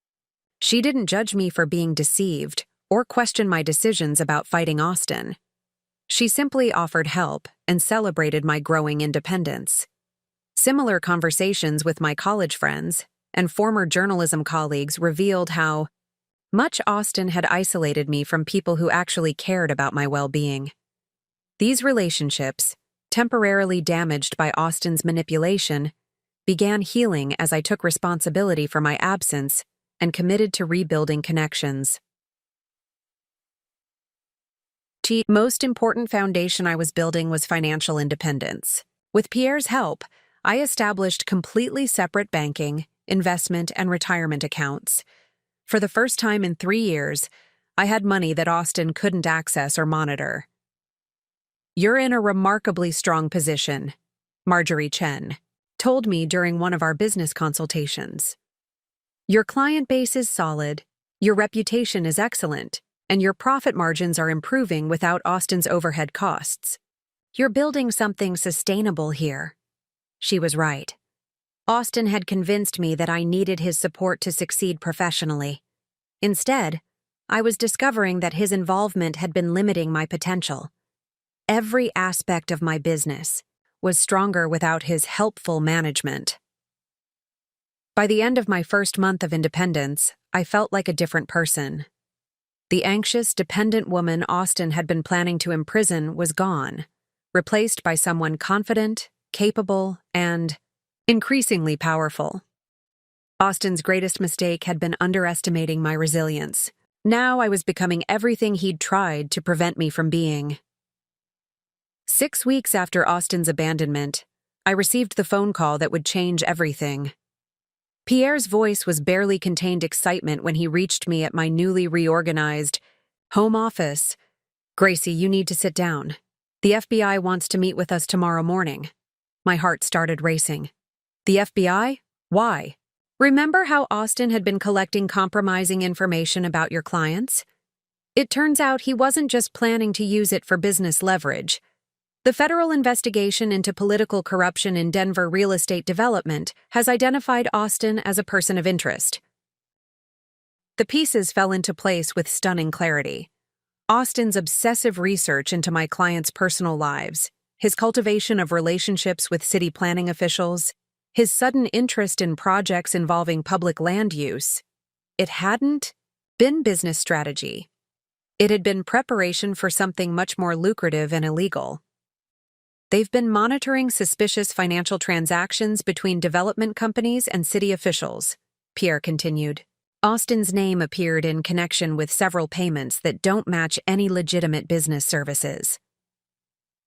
She didn't judge me for being deceived or question my decisions about fighting Austin. She simply offered help and celebrated my growing independence. Similar conversations with my college friends and former journalism colleagues revealed how much Austin had isolated me from people who actually cared about my well-being. These relationships, temporarily damaged by Austin's manipulation, began healing as I took responsibility for my absence and committed to rebuilding connections. The most important foundation I was building was financial independence. With Pierre's help, I established completely separate banking, investment, and retirement accounts. For the first time in 3 years, I had money that Austin couldn't access or monitor. "You're in a remarkably strong position," Marjorie Chen told me during one of our business consultations. "Your client base is solid, your reputation is excellent, and your profit margins are improving without Austin's overhead costs. You're building something sustainable here." She was right. Austin had convinced me that I needed his support to succeed professionally. Instead, I was discovering that his involvement had been limiting my potential. Every aspect of my business was stronger without his helpful management. By the end of my first month of independence, I felt like a different person. The anxious, dependent woman Austin had been planning to imprison was gone, replaced by someone confident, capable, and increasingly powerful. Austin's greatest mistake had been underestimating my resilience. Now I was becoming everything he'd tried to prevent me from being. 6 weeks after Austin's abandonment, I received the phone call that would change everything. Pierre's voice was barely contained excitement when he reached me at my newly reorganized home office. "Gracie, you need to sit down. The FBI wants to meet with us tomorrow morning." My heart started racing. The FBI? Why? Remember how Austin had been collecting compromising information about your clients? It turns out he wasn't just planning to use it for business leverage. The federal investigation into political corruption in Denver real estate development has identified Austin as a person of interest. The pieces fell into place with stunning clarity. Austin's obsessive research into my clients' personal lives, his cultivation of relationships with city planning officials, his sudden interest in projects involving public land use. It hadn't been business strategy. It had been preparation for something much more lucrative and illegal. They've been monitoring suspicious financial transactions between development companies and city officials, Pierre continued. Austin's name appeared in connection with several payments that don't match any legitimate business services.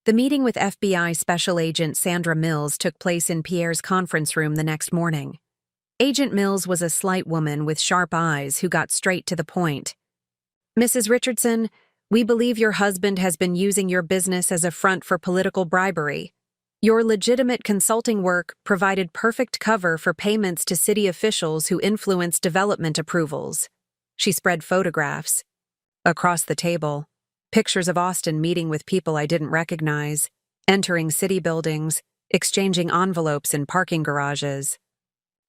The meeting with FBI Special Agent Sandra Mills took place in Pierre's conference room the next morning. Agent Mills was a slight woman with sharp eyes who got straight to the point. "Mrs. Richardson, we believe your husband has been using your business as a front for political bribery. Your legitimate consulting work provided perfect cover for payments to city officials who influenced development approvals." She spread photographs. Across the table, pictures of Austin meeting with people I didn't recognize, entering city buildings, exchanging envelopes in parking garages.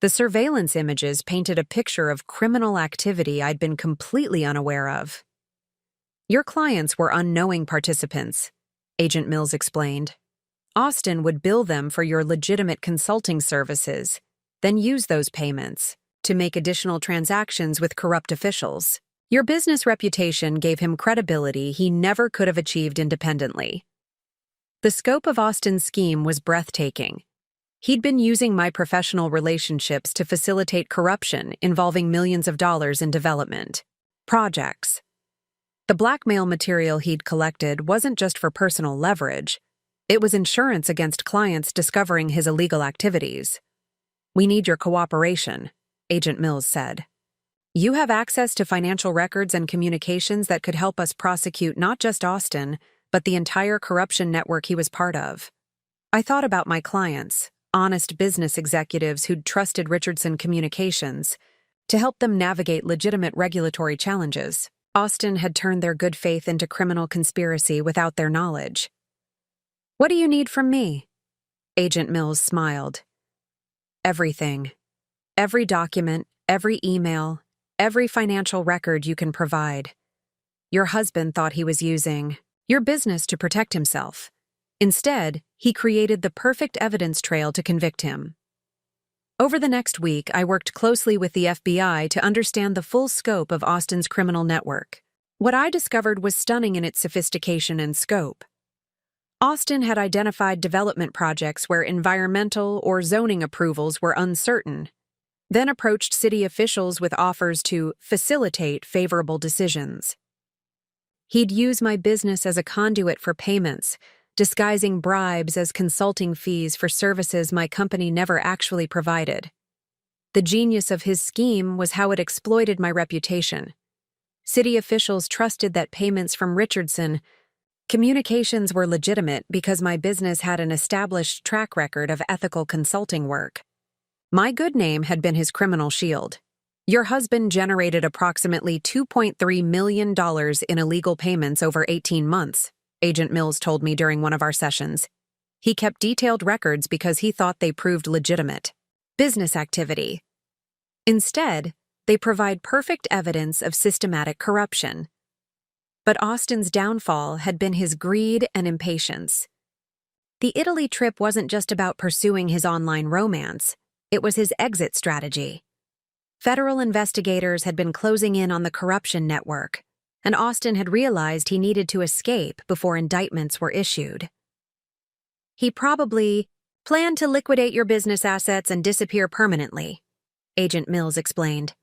The surveillance images painted a picture of criminal activity I'd been completely unaware of. "Your clients were unknowing participants," Agent Mills explained. "Austin would bill them for your legitimate consulting services, then use those payments to make additional transactions with corrupt officials. Your business reputation gave him credibility he never could have achieved independently." The scope of Austin's scheme was breathtaking. He'd been using my professional relationships to facilitate corruption involving millions of dollars in development projects. The blackmail material he'd collected wasn't just for personal leverage. It was insurance against clients discovering his illegal activities. "We need your cooperation," Agent Mills said. "You have access to financial records and communications that could help us prosecute not just Austin, but the entire corruption network he was part of." I thought about my clients, honest business executives who'd trusted Richardson Communications to help them navigate legitimate regulatory challenges. Austin had turned their good faith into criminal conspiracy without their knowledge. "What do you need from me?" Agent Mills smiled. "Everything. Every document, every email, every financial record you can provide. Your husband thought he was using your business to protect himself. Instead, he created the perfect evidence trail to convict him." Over the next week, I worked closely with the FBI to understand the full scope of Austin's criminal network. What I discovered was stunning in its sophistication and scope. Austin had identified development projects where environmental or zoning approvals were uncertain, then approached city officials with offers to facilitate favorable decisions. He'd use my business as a conduit for payments, disguising bribes as consulting fees for services my company never actually provided. The genius of his scheme was how it exploited my reputation. City officials trusted that payments from Richardson Communications were legitimate because my business had an established track record of ethical consulting work. My good name had been his criminal shield. "Your husband generated approximately $2.3 million in illegal payments over 18 months, Agent Mills told me during one of our sessions. He kept detailed records because he thought they proved legitimate business activity. Instead, they provide perfect evidence of systematic corruption. But Austin's downfall had been his greed and impatience. The Italy trip wasn't just about pursuing his online romance, it was his exit strategy. Federal investigators had been closing in on the corruption network, and Austin had realized he needed to escape before indictments were issued. He probably planned to liquidate your business assets and disappear permanently, Agent Mills explained.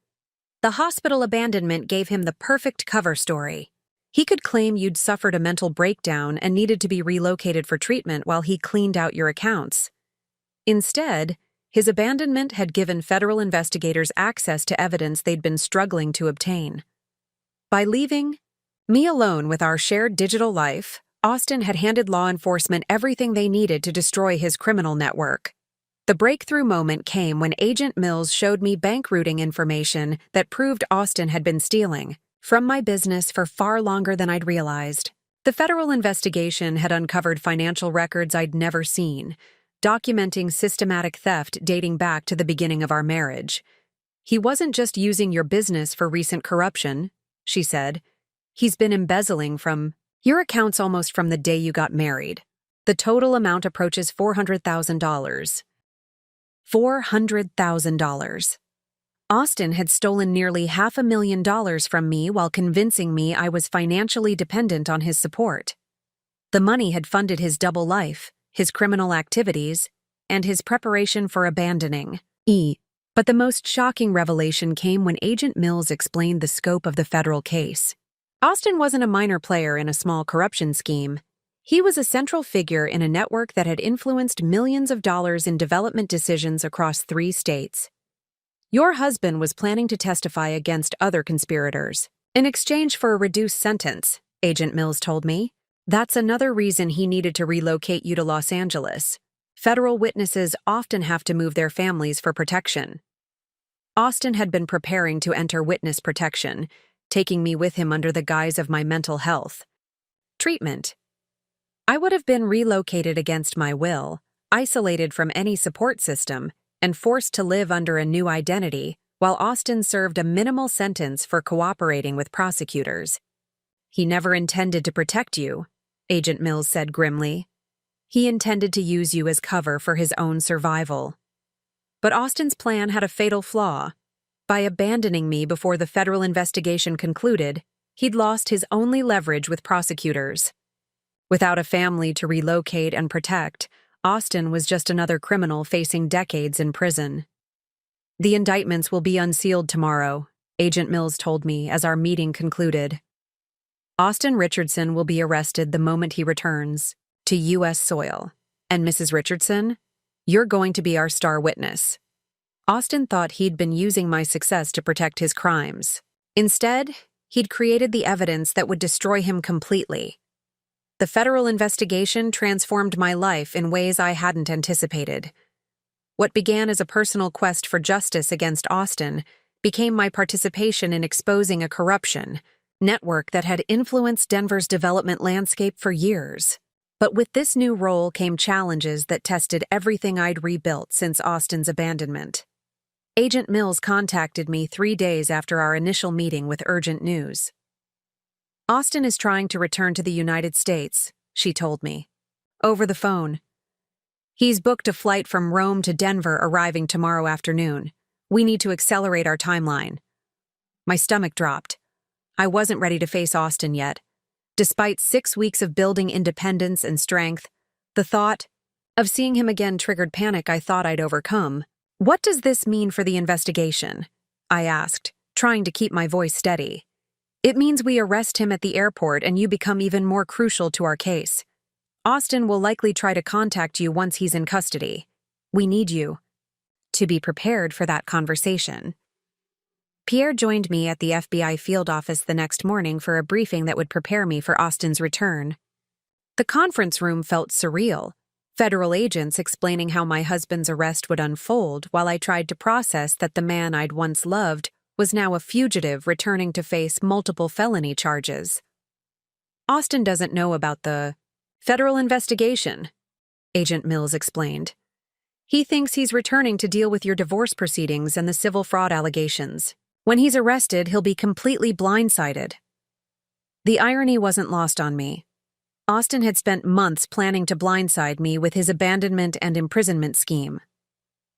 The hospital abandonment gave him the perfect cover story. He could claim you'd suffered a mental breakdown and needed to be relocated for treatment while he cleaned out your accounts. Instead, his abandonment had given federal investigators access to evidence they'd been struggling to obtain. By leaving me alone with our shared digital life, Austin had handed law enforcement everything they needed to destroy his criminal network. The breakthrough moment came when Agent Mills showed me bank routing information that proved Austin had been stealing from my business for far longer than I'd realized. The federal investigation had uncovered financial records I'd never seen, documenting systematic theft dating back to the beginning of our marriage. He wasn't just using your business for recent corruption, she said. He's been embezzling from your accounts almost from the day you got married. The total amount approaches $400,000. $400,000. Austin had stolen nearly $500,000 from me while convincing me I was financially dependent on his support. The money had funded his double life, his criminal activities, and his preparation for abandoning me. But the most shocking revelation came when Agent Mills explained the scope of the federal case. Austin wasn't a minor player in a small corruption scheme. He was a central figure in a network that had influenced millions of dollars in development decisions across 3 states. Your husband was planning to testify against other conspirators in exchange for a reduced sentence, Agent Mills told me. That's another reason he needed to relocate you to Los Angeles. Federal witnesses often have to move their families for protection. Austin had been preparing to enter witness protection, taking me with him under the guise of my mental health treatment. I would have been relocated against my will, isolated from any support system, and forced to live under a new identity, while Austin served a minimal sentence for cooperating with prosecutors. He never intended to protect you, Agent Mills said grimly. He intended to use you as cover for his own survival. But Austin's plan had a fatal flaw. By abandoning me before the federal investigation concluded, he'd lost his only leverage with prosecutors. Without a family to relocate and protect, Austin was just another criminal facing decades in prison. The indictments will be unsealed tomorrow, Agent Mills told me as our meeting concluded. Austin Richardson will be arrested the moment he returns to U.S. soil. And Mrs. Richardson, you're going to be our star witness. Austin thought he'd been using my success to protect his crimes. Instead, he'd created the evidence that would destroy him completely. The federal investigation transformed my life in ways I hadn't anticipated. What began as a personal quest for justice against Austin became my participation in exposing a corruption network that had influenced Denver's development landscape for years. But with this new role came challenges that tested everything I'd rebuilt since Austin's abandonment. Agent Mills contacted me 3 days after our initial meeting with urgent news. Austin is trying to return to the United States, she told me. Over the phone. He's booked a flight from Rome to Denver arriving tomorrow afternoon. We need to accelerate our timeline. My stomach dropped. I wasn't ready to face Austin yet. Despite 6 weeks of building independence and strength, the thought of seeing him again triggered panic I thought I'd overcome. What does this mean for the investigation? I asked, trying to keep my voice steady. It means we arrest him at the airport and you become even more crucial to our case. Austin will likely try to contact you once he's in custody. We need you to be prepared for that conversation. Pierre joined me at the FBI field office the next morning for a briefing that would prepare me for Austin's return. The conference room felt surreal. Federal agents explaining how my husband's arrest would unfold while I tried to process that the man I'd once loved was now a fugitive returning to face multiple felony charges. Austin doesn't know about the federal investigation, Agent Mills explained. He thinks he's returning to deal with your divorce proceedings and the civil fraud allegations. When he's arrested, he'll be completely blindsided. The irony wasn't lost on me. Austin had spent months planning to blindside me with his abandonment and imprisonment scheme.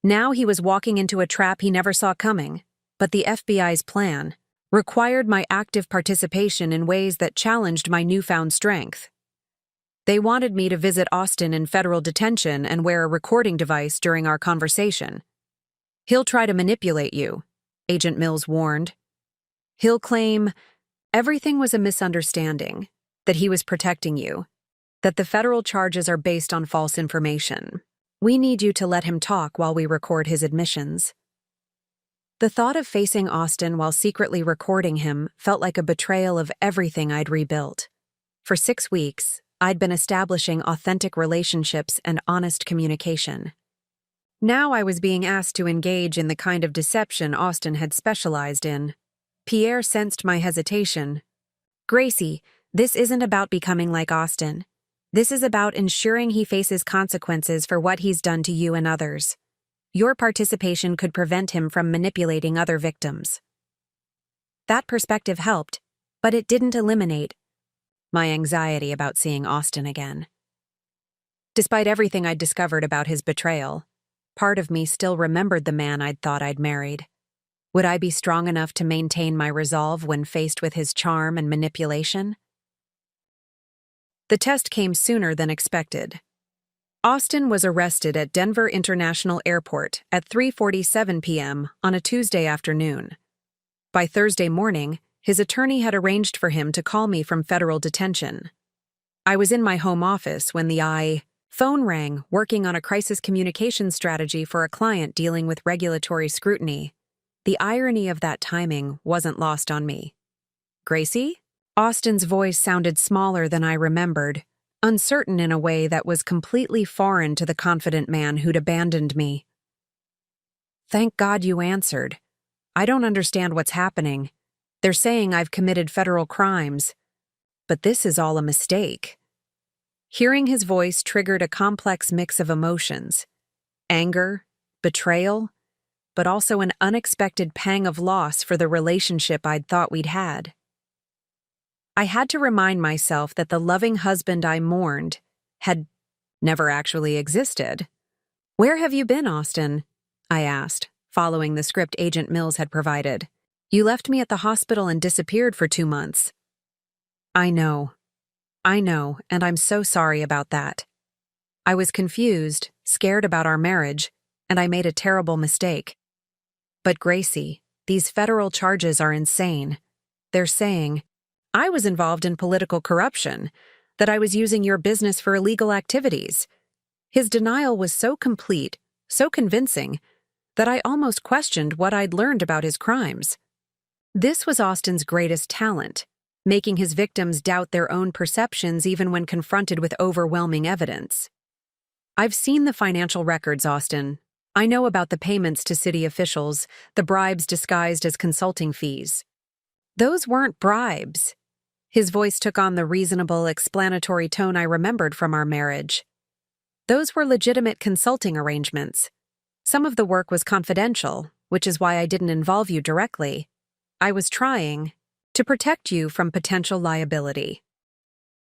Now he was walking into a trap he never saw coming. But the FBI's plan required my active participation in ways that challenged my newfound strength. They wanted me to visit Austin in federal detention and wear a recording device during our conversation. "He'll try to manipulate you," Agent Mills warned. "He'll claim everything was a misunderstanding, that he was protecting you, that the federal charges are based on false information. We need you to let him talk while we record his admissions." The thought of facing Austin while secretly recording him felt like a betrayal of everything I'd rebuilt. For 6 weeks, I'd been establishing authentic relationships and honest communication. Now I was being asked to engage in the kind of deception Austin had specialized in. Pierre sensed my hesitation. "Gracie, this isn't about becoming like Austin. This is about ensuring he faces consequences for what he's done to you and others. Your participation could prevent him from manipulating other victims." That perspective helped, but it didn't eliminate my anxiety about seeing Austin again. Despite everything I'd discovered about his betrayal, part of me still remembered the man I'd thought I'd married. Would I be strong enough to maintain my resolve when faced with his charm and manipulation? The test came sooner than expected. Austin was arrested at Denver International Airport at 3:47 p.m. on a Tuesday afternoon. By Thursday morning, his attorney had arranged for him to call me from federal detention. I was in my home office when the phone rang, working on a crisis communication strategy for a client dealing with regulatory scrutiny. The irony of that timing wasn't lost on me. "Gracie?" Austin's voice sounded smaller than I remembered, uncertain in a way that was completely foreign to the confident man who'd abandoned me. "Thank God you answered. I don't understand what's happening. They're saying I've committed federal crimes. But this is all a mistake." Hearing his voice triggered a complex mix of emotions: anger, betrayal, but also an unexpected pang of loss for the relationship I'd thought we'd had. I had to remind myself that the loving husband I mourned had never actually existed. "Where have you been, Austin?" I asked, following the script Agent Mills had provided. "You left me at the hospital and disappeared for 2 months." I know, and I'm so sorry about that. I was confused, scared about our marriage, and I made a terrible mistake. But Gracie, these federal charges are insane. They're saying I was involved in political corruption, that I was using your business for illegal activities. His denial was so complete, so convincing, that I almost questioned what I'd learned about his crimes. This was Austin's greatest talent, making his victims doubt their own perceptions even when confronted with overwhelming evidence. "I've seen the financial records, Austin. I know about the payments to city officials, the bribes disguised as consulting fees. Those weren't bribes." His voice took on the reasonable, explanatory tone I remembered from our marriage. "Those were legitimate consulting arrangements. Some of the work was confidential, which is why I didn't involve you directly. I was trying to protect you from potential liability."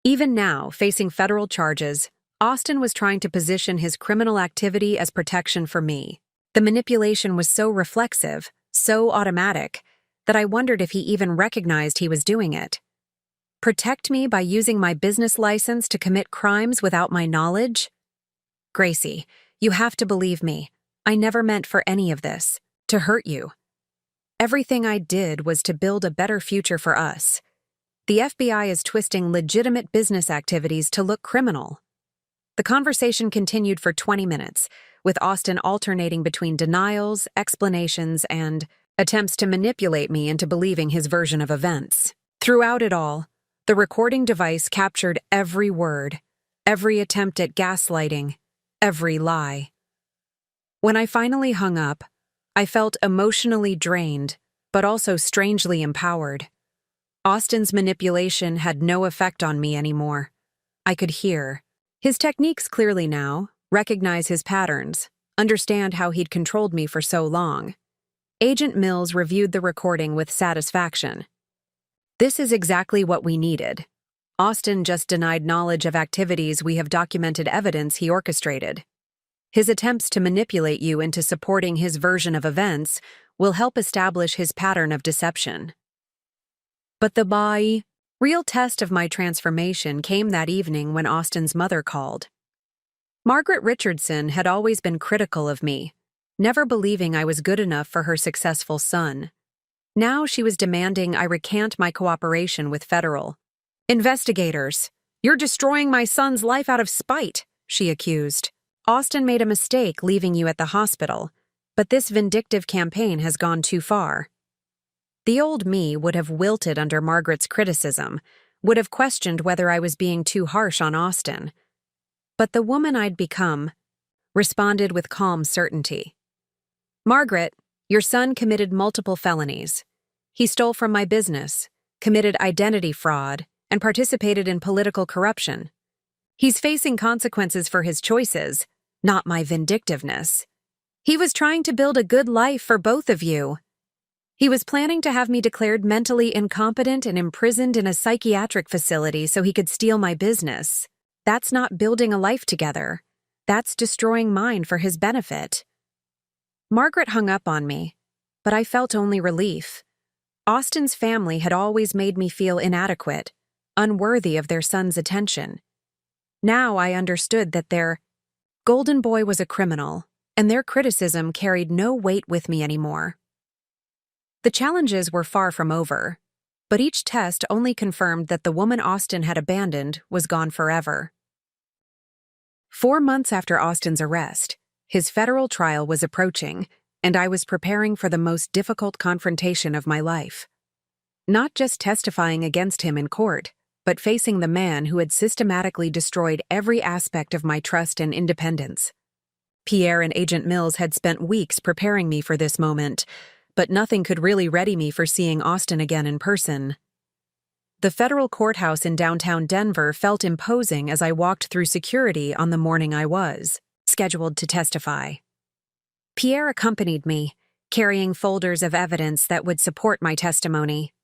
Even now, facing federal charges, Austin was trying to position his criminal activity as protection for me. The manipulation was so reflexive, so automatic, that I wondered if he even recognized he was doing it. Protect me by using my business license to commit crimes without my knowledge? "Gracie, you have to believe me. I never meant for any of this, to hurt you. Everything I did was to build a better future for us. The FBI is twisting legitimate business activities to look criminal." The conversation continued for 20 minutes, with Austin alternating between denials, explanations, and attempts to manipulate me into believing his version of events. Throughout it all, the recording device captured every word, every attempt at gaslighting, every lie. When I finally hung up, I felt emotionally drained, but also strangely empowered. Austin's manipulation had no effect on me anymore. I could hear his techniques clearly now, recognize his patterns, understand how he'd controlled me for so long. Agent Mills reviewed the recording with satisfaction. "This is exactly what we needed. Austin just denied knowledge of activities we have documented evidence he orchestrated. His attempts to manipulate you into supporting his version of events will help establish his pattern of deception. But real test of my transformation came that evening when Austin's mother called. Margaret Richardson had always been critical of me, never believing I was good enough for her successful son. Now she was demanding I recant my cooperation with federal investigators. "You're destroying my son's life out of spite," she accused. "Austin made a mistake leaving you at the hospital, but this vindictive campaign has gone too far." The old me would have wilted under Margaret's criticism, would have questioned whether I was being too harsh on Austin. But the woman I'd become responded with calm certainty. "Margaret, your son committed multiple felonies. He stole from my business, committed identity fraud, and participated in political corruption. He's facing consequences for his choices, not my vindictiveness. He was trying to build a good life for both of you. He was planning to have me declared mentally incompetent and imprisoned in a psychiatric facility so he could steal my business. That's not building a life together. That's destroying mine for his benefit." Margaret hung up on me, but I felt only relief. Austin's family had always made me feel inadequate, unworthy of their son's attention. Now I understood that their golden boy was a criminal, and their criticism carried no weight with me anymore. The challenges were far from over, but each test only confirmed that the woman Austin had abandoned was gone forever. 4 months after Austin's arrest, his federal trial was approaching, and I was preparing for the most difficult confrontation of my life. Not just testifying against him in court, but facing the man who had systematically destroyed every aspect of my trust and independence. Pierre and Agent Mills had spent weeks preparing me for this moment, but nothing could really ready me for seeing Austin again in person. The federal courthouse in downtown Denver felt imposing as I walked through security on the morning I was scheduled to testify. Pierre accompanied me, carrying folders of evidence that would support my testimony.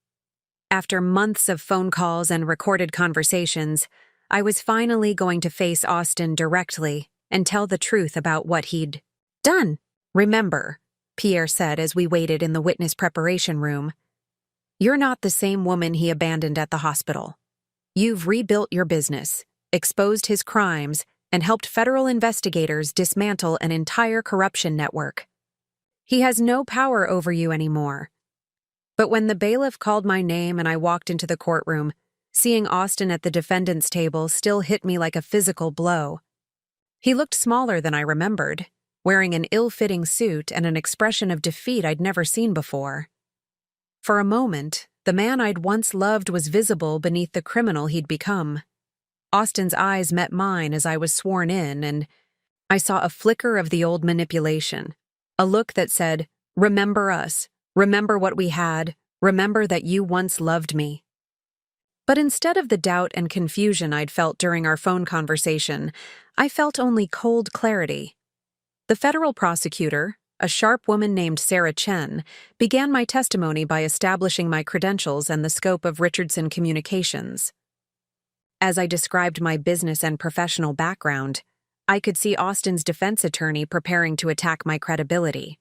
After months of phone calls and recorded conversations, I was finally going to face Austin directly and tell the truth about what he'd done. "Remember," Pierre said as we waited in the witness preparation room, "you're not the same woman he abandoned at the hospital. You've rebuilt your business, exposed his crimes, and helped federal investigators dismantle an entire corruption network. He has no power over you anymore." But when the bailiff called my name and I walked into the courtroom, seeing Austin at the defendant's table still hit me like a physical blow. He looked smaller than I remembered, wearing an ill-fitting suit and an expression of defeat I'd never seen before. For a moment, the man I'd once loved was visible beneath the criminal he'd become. Austin's eyes met mine as I was sworn in, and I saw a flicker of the old manipulation, a look that said, "Remember us. Remember what we had. Remember that you once loved me." But instead of the doubt and confusion I'd felt during our phone conversation, I felt only cold clarity. The federal prosecutor, a sharp woman named Sarah Chen, began my testimony by establishing my credentials and the scope of Richardson communications. As I described my business and professional background, I could see Austin's defense attorney preparing to attack my credibility.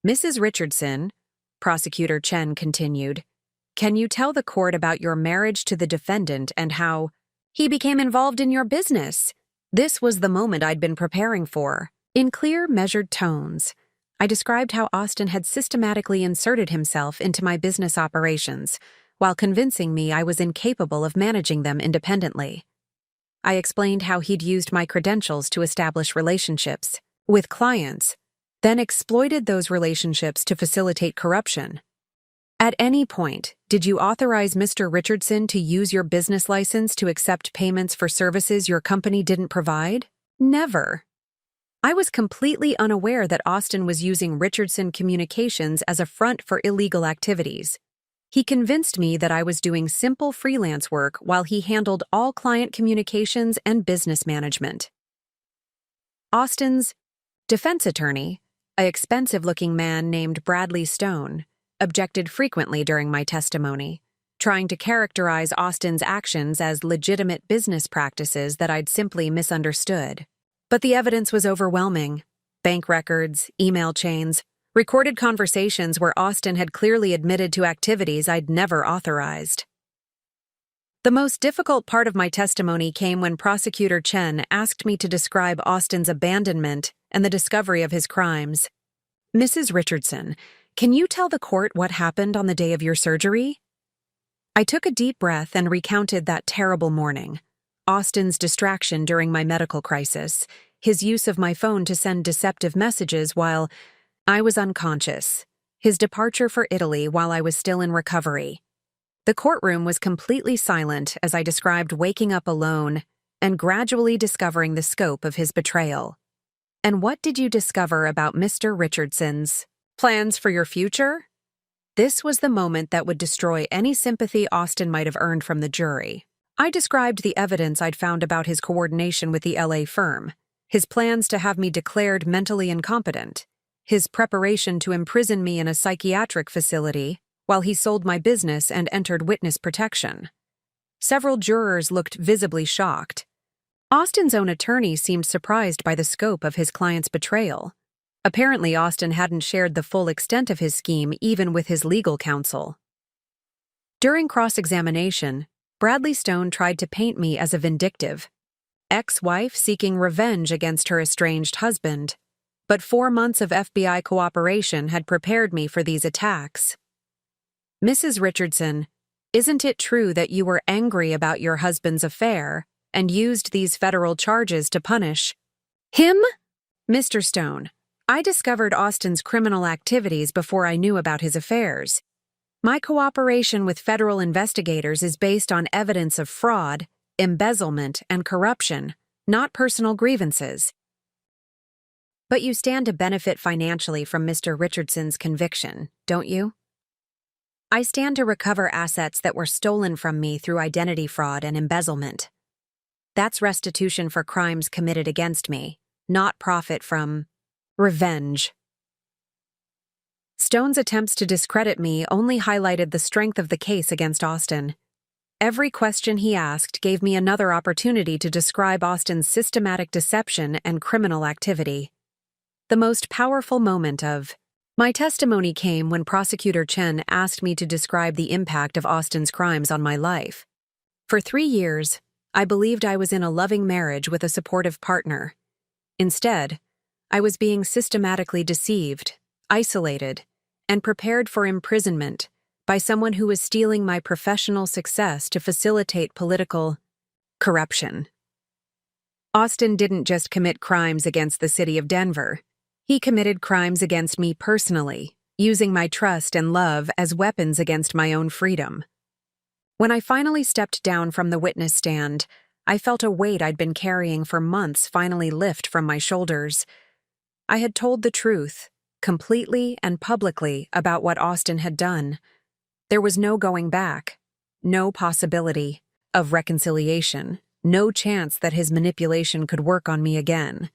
"Mrs. Richardson," Prosecutor Chen continued, "can you tell the court about your marriage to the defendant and how he became involved in your business?" This was the moment I'd been preparing for. In clear, measured tones, I described how Austin had systematically inserted himself into my business operations, while convincing me I was incapable of managing them independently. I explained how he'd used my credentials to establish relationships with clients, then exploited those relationships to facilitate corruption. "At any point, did you authorize Mr. Richardson to use your business license to accept payments for services your company didn't provide?" Never. I was completely unaware that Austin was using Richardson Communications as a front for illegal activities. He convinced me that I was doing simple freelance work while he handled all client communications and business management. Austin's defense attorney, an expensive-looking man named Bradley Stone, objected frequently during my testimony, trying to characterize Austin's actions as legitimate business practices that I'd simply misunderstood. But the evidence was overwhelming. Bank records, email chains, Recorded conversations where Austin had clearly admitted to activities I'd never authorized. The most difficult part of my testimony came when Prosecutor Chen asked me to describe Austin's abandonment and the discovery of his crimes. "Mrs. Richardson, can you tell the court what happened on the day of your surgery?" I took a deep breath and recounted that terrible morning. Austin's distraction during my medical crisis, his use of my phone to send deceptive messages while I was unconscious, his departure for Italy while I was still in recovery. The courtroom was completely silent as I described waking up alone and gradually discovering the scope of his betrayal. "And what did you discover about Mr. Richardson's plans for your future?" This was the moment that would destroy any sympathy Austin might have earned from the jury. I described the evidence I'd found about his coordination with the LA firm, his plans to have me declared mentally incompetent, his preparation to imprison me in a psychiatric facility while he sold my business and entered witness protection. Several jurors looked visibly shocked. Austin's own attorney seemed surprised by the scope of his client's betrayal. Apparently, Austin hadn't shared the full extent of his scheme even with his legal counsel. During cross-examination, Bradley Stone tried to paint me as a vindictive ex-wife seeking revenge against her estranged husband, but 4 months of FBI cooperation had prepared me for these attacks. "Mrs. Richardson, isn't it true that you were angry about your husband's affair and used these federal charges to punish him?" "Mr. Stone, I discovered Austin's criminal activities before I knew about his affairs. My cooperation with federal investigators is based on evidence of fraud, embezzlement, and corruption, not personal grievances." "But you stand to benefit financially from Mr. Richardson's conviction, don't you?" "I stand to recover assets that were stolen from me through identity fraud and embezzlement. That's restitution for crimes committed against me, not profit from revenge." Stone's attempts to discredit me only highlighted the strength of the case against Austin. Every question he asked gave me another opportunity to describe Austin's systematic deception and criminal activity. The most powerful moment of my testimony came when Prosecutor Chen asked me to describe the impact of Austin's crimes on my life. For 3 years, I believed I was in a loving marriage with a supportive partner. Instead, I was being systematically deceived, isolated, and prepared for imprisonment by someone who was stealing my professional success to facilitate political corruption. Austin didn't just commit crimes against the city of Denver. He committed crimes against me personally, using my trust and love as weapons against my own freedom. When I finally stepped down from the witness stand, I felt a weight I'd been carrying for months finally lift from my shoulders. I had told the truth, completely and publicly, about what Austin had done. There was no going back, no possibility of reconciliation, no chance that his manipulation could work on me again.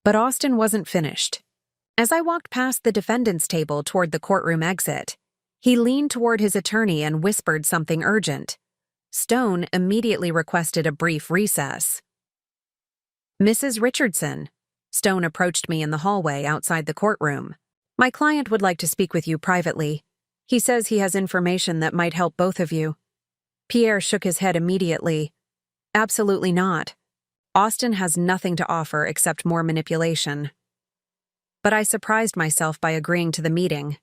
But Austin wasn't finished. As I walked past the defendant's table toward the courtroom exit, he leaned toward his attorney and whispered something urgent. Stone immediately requested a brief recess. "Mrs. Richardson," Stone approached me in the hallway outside the courtroom. "My client would like to speak with you privately. He says he has information that might help both of you." Pierre shook his head immediately. "Absolutely not. Austin has nothing to offer except more manipulation." But I surprised myself by agreeing to the meeting.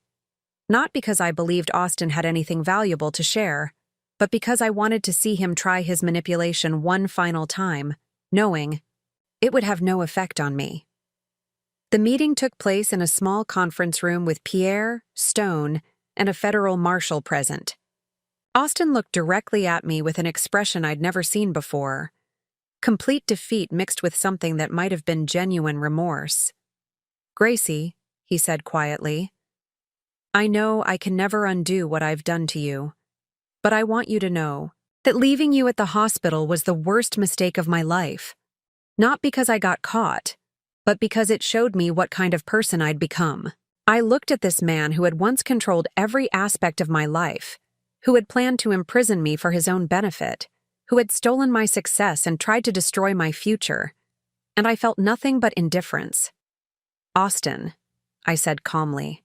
Not because I believed Austin had anything valuable to share, but because I wanted to see him try his manipulation one final time, knowing it would have no effect on me. The meeting took place in a small conference room with Pierre, Stone, and a federal marshal present. Austin looked directly at me with an expression I'd never seen before. Complete defeat mixed with something that might have been genuine remorse. "Gracie," he said quietly, "I know I can never undo what I've done to you, but I want you to know that leaving you at the hospital was the worst mistake of my life. Not because I got caught, but because it showed me what kind of person I'd become." I looked at this man who had once controlled every aspect of my life, who had planned to imprison me for his own benefit, who had stolen my success and tried to destroy my future, and I felt nothing but indifference. "Austin," I said calmly.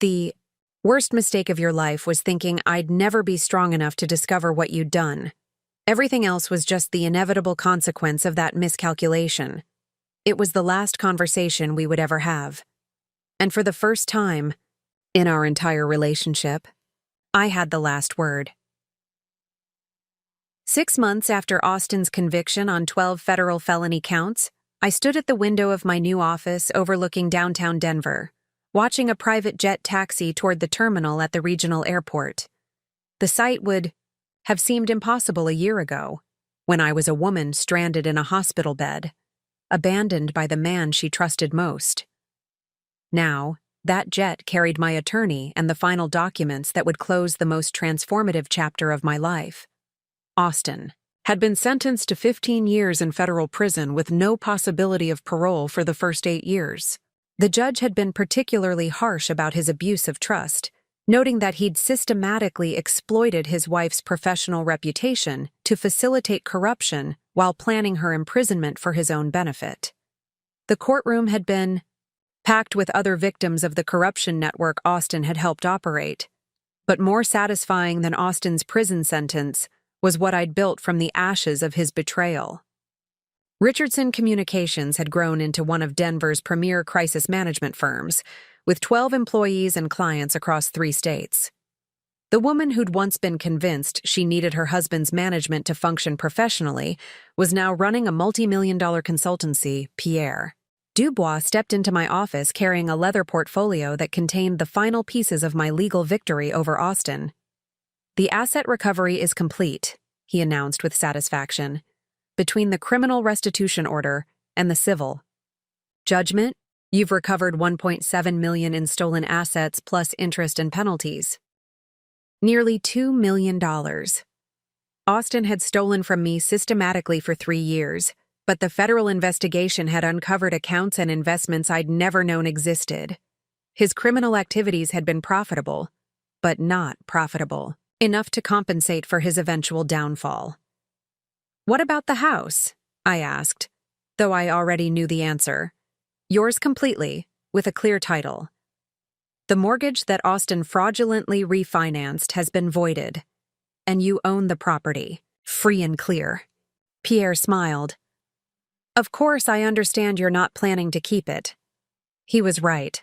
The worst mistake of your life was thinking I'd never be strong enough to discover what you'd done. Everything else was just the inevitable consequence of that miscalculation. It was the last conversation we would ever have. And for the first time in our entire relationship, I had the last word. 6 months after Austin's conviction on 12 federal felony counts, I stood at the window of my new office overlooking downtown Denver, watching a private jet taxi toward the terminal at the regional airport. The sight would have seemed impossible a year ago, when I was a woman stranded in a hospital bed, abandoned by the man she trusted most. Now, that jet carried my attorney and the final documents that would close the most transformative chapter of my life. Austin had been sentenced to 15 years in federal prison with no possibility of parole for the first 8 years. The judge had been particularly harsh about his abuse of trust, noting that he'd systematically exploited his wife's professional reputation to facilitate corruption while planning her imprisonment for his own benefit. The courtroom had been packed with other victims of the corruption network Austin had helped operate. But more satisfying than Austin's prison sentence was what I'd built from the ashes of his betrayal. Richardson Communications had grown into one of Denver's premier crisis management firms, with 12 employees and clients across 3 states. The woman who'd once been convinced she needed her husband's management to function professionally was now running a multi-million-dollar consultancy, Pierre. Dubois stepped into my office carrying a leather portfolio that contained the final pieces of my legal victory over Austin. "The asset recovery is complete," he announced with satisfaction, "between the criminal restitution order and the civil judgment. You've recovered $1.7 million in stolen assets plus interest and penalties. Nearly $2 million. Austin had stolen from me systematically for 3 years, but the federal investigation had uncovered accounts and investments I'd never known existed. His criminal activities had been profitable, but not profitable enough to compensate for his eventual downfall." "What about the house?" I asked, though I already knew the answer. "Yours completely, with a clear title. The mortgage that Austin fraudulently refinanced has been voided, and you own the property, free and clear." Pierre smiled. "Of course, I understand you're not planning to keep it." He was right.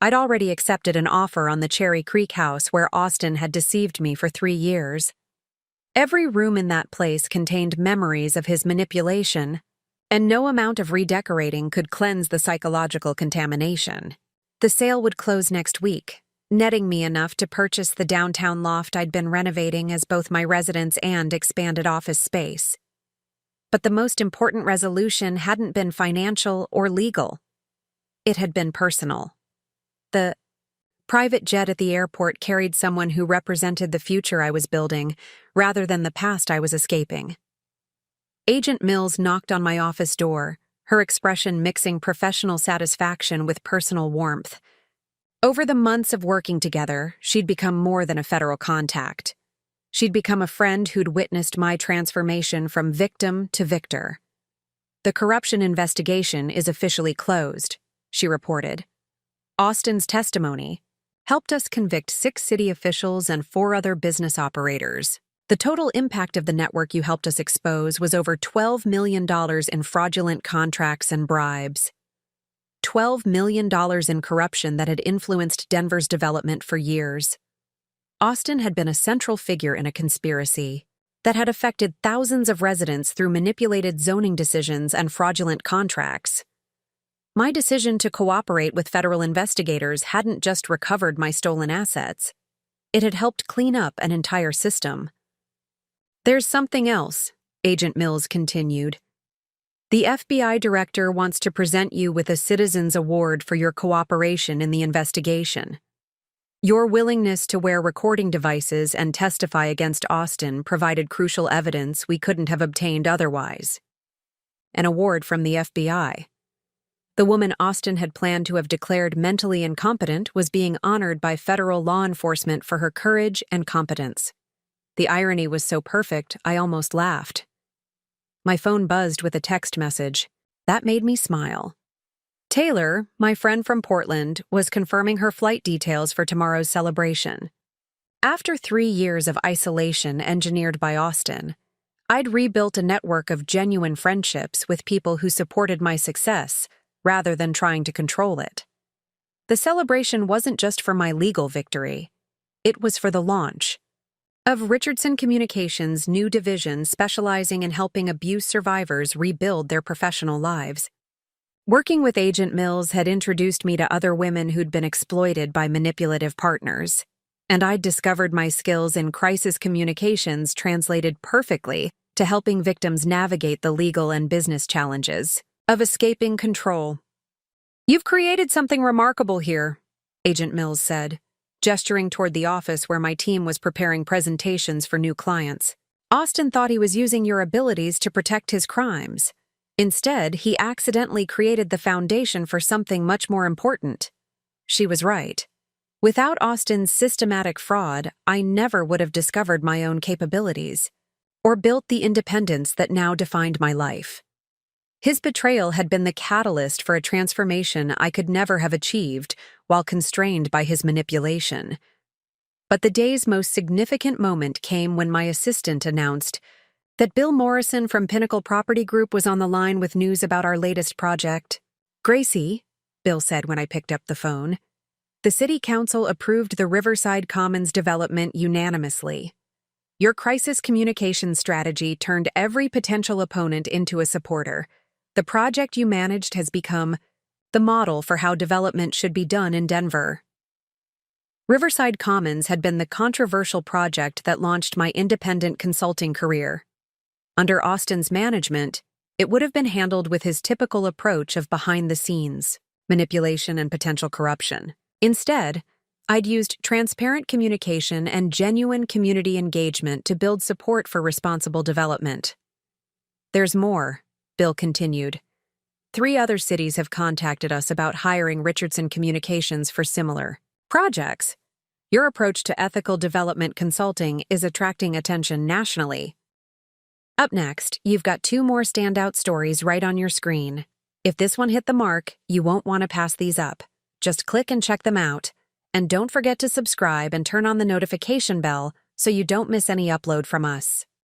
I'd already accepted an offer on the Cherry Creek house where Austin had deceived me for 3 years. Every room in that place contained memories of his manipulation, and no amount of redecorating could cleanse the psychological contamination. The sale would close next week, netting me enough to purchase the downtown loft I'd been renovating as both my residence and expanded office space. But the most important resolution hadn't been financial or legal. It had been personal. The private jet at the airport carried someone who represented the future I was building, rather than the past I was escaping. Agent Mills knocked on my office door, her expression mixing professional satisfaction with personal warmth. Over the months of working together, she'd become more than a federal contact. She'd become a friend who'd witnessed my transformation from victim to victor. "The corruption investigation is officially closed," she reported. "Austin's testimony helped us convict 6 city officials and 4 other business operators. The total impact of the network you helped us expose was over $12 million in fraudulent contracts and bribes. $12 million in corruption that had influenced Denver's development for years. Austin had been a central figure in a conspiracy that had affected thousands of residents through manipulated zoning decisions and fraudulent contracts. My decision to cooperate with federal investigators hadn't just recovered my stolen assets. It had helped clean up an entire system. There's something else, Agent Mills continued. The FBI director wants to present you with a Citizens Award for your cooperation in the investigation. Your willingness to wear recording devices and testify against Austin provided crucial evidence we couldn't have obtained otherwise. An award from the FBI. The woman Austin had planned to have declared mentally incompetent was being honored by federal law enforcement for her courage and competence. The irony was so perfect, I almost laughed. My phone buzzed with a text message. That made me smile. Taylor, my friend from Portland, was confirming her flight details for tomorrow's celebration. After 3 years of isolation engineered by Austin, I'd rebuilt a network of genuine friendships with people who supported my success rather than trying to control it. The celebration wasn't just for my legal victory. It was for the launch of Richardson Communications' new division specializing in helping abuse survivors rebuild their professional lives. Working with Agent Mills had introduced me to other women who'd been exploited by manipulative partners, and I'd discovered my skills in crisis communications translated perfectly to helping victims navigate the legal and business challenges of escaping control. "You've created something remarkable here," Agent Mills said, gesturing toward the office where my team was preparing presentations for new clients. "Austin thought he was using your abilities to protect his crimes. Instead, he accidentally created the foundation for something much more important." She was right. Without Austin's systematic fraud, I never would have discovered my own capabilities or built the independence that now defined my life. His betrayal had been the catalyst for a transformation I could never have achieved while constrained by his manipulation. But the day's most significant moment came when my assistant announced that Bill Morrison from Pinnacle Property Group was on the line with news about our latest project. "Gracie," Bill said when I picked up the phone, "the City Council approved the Riverside Commons development unanimously. Your crisis communication strategy turned every potential opponent into a supporter. The project you managed has become the model for how development should be done in Denver." Riverside Commons had been the controversial project that launched my independent consulting career. Under Austin's management, it would have been handled with his typical approach of behind-the-scenes manipulation and potential corruption. Instead, I'd used transparent communication and genuine community engagement to build support for responsible development. "There's more," Bill continued. "3 other cities have contacted us about hiring Richardson Communications for similar projects. Your approach to ethical development consulting is attracting attention nationally." Up next, you've got 2 more standout stories right on your screen. If this one hit the mark, you won't want to pass these up. Just click and check them out. And don't forget to subscribe and turn on the notification bell so you don't miss any upload from us.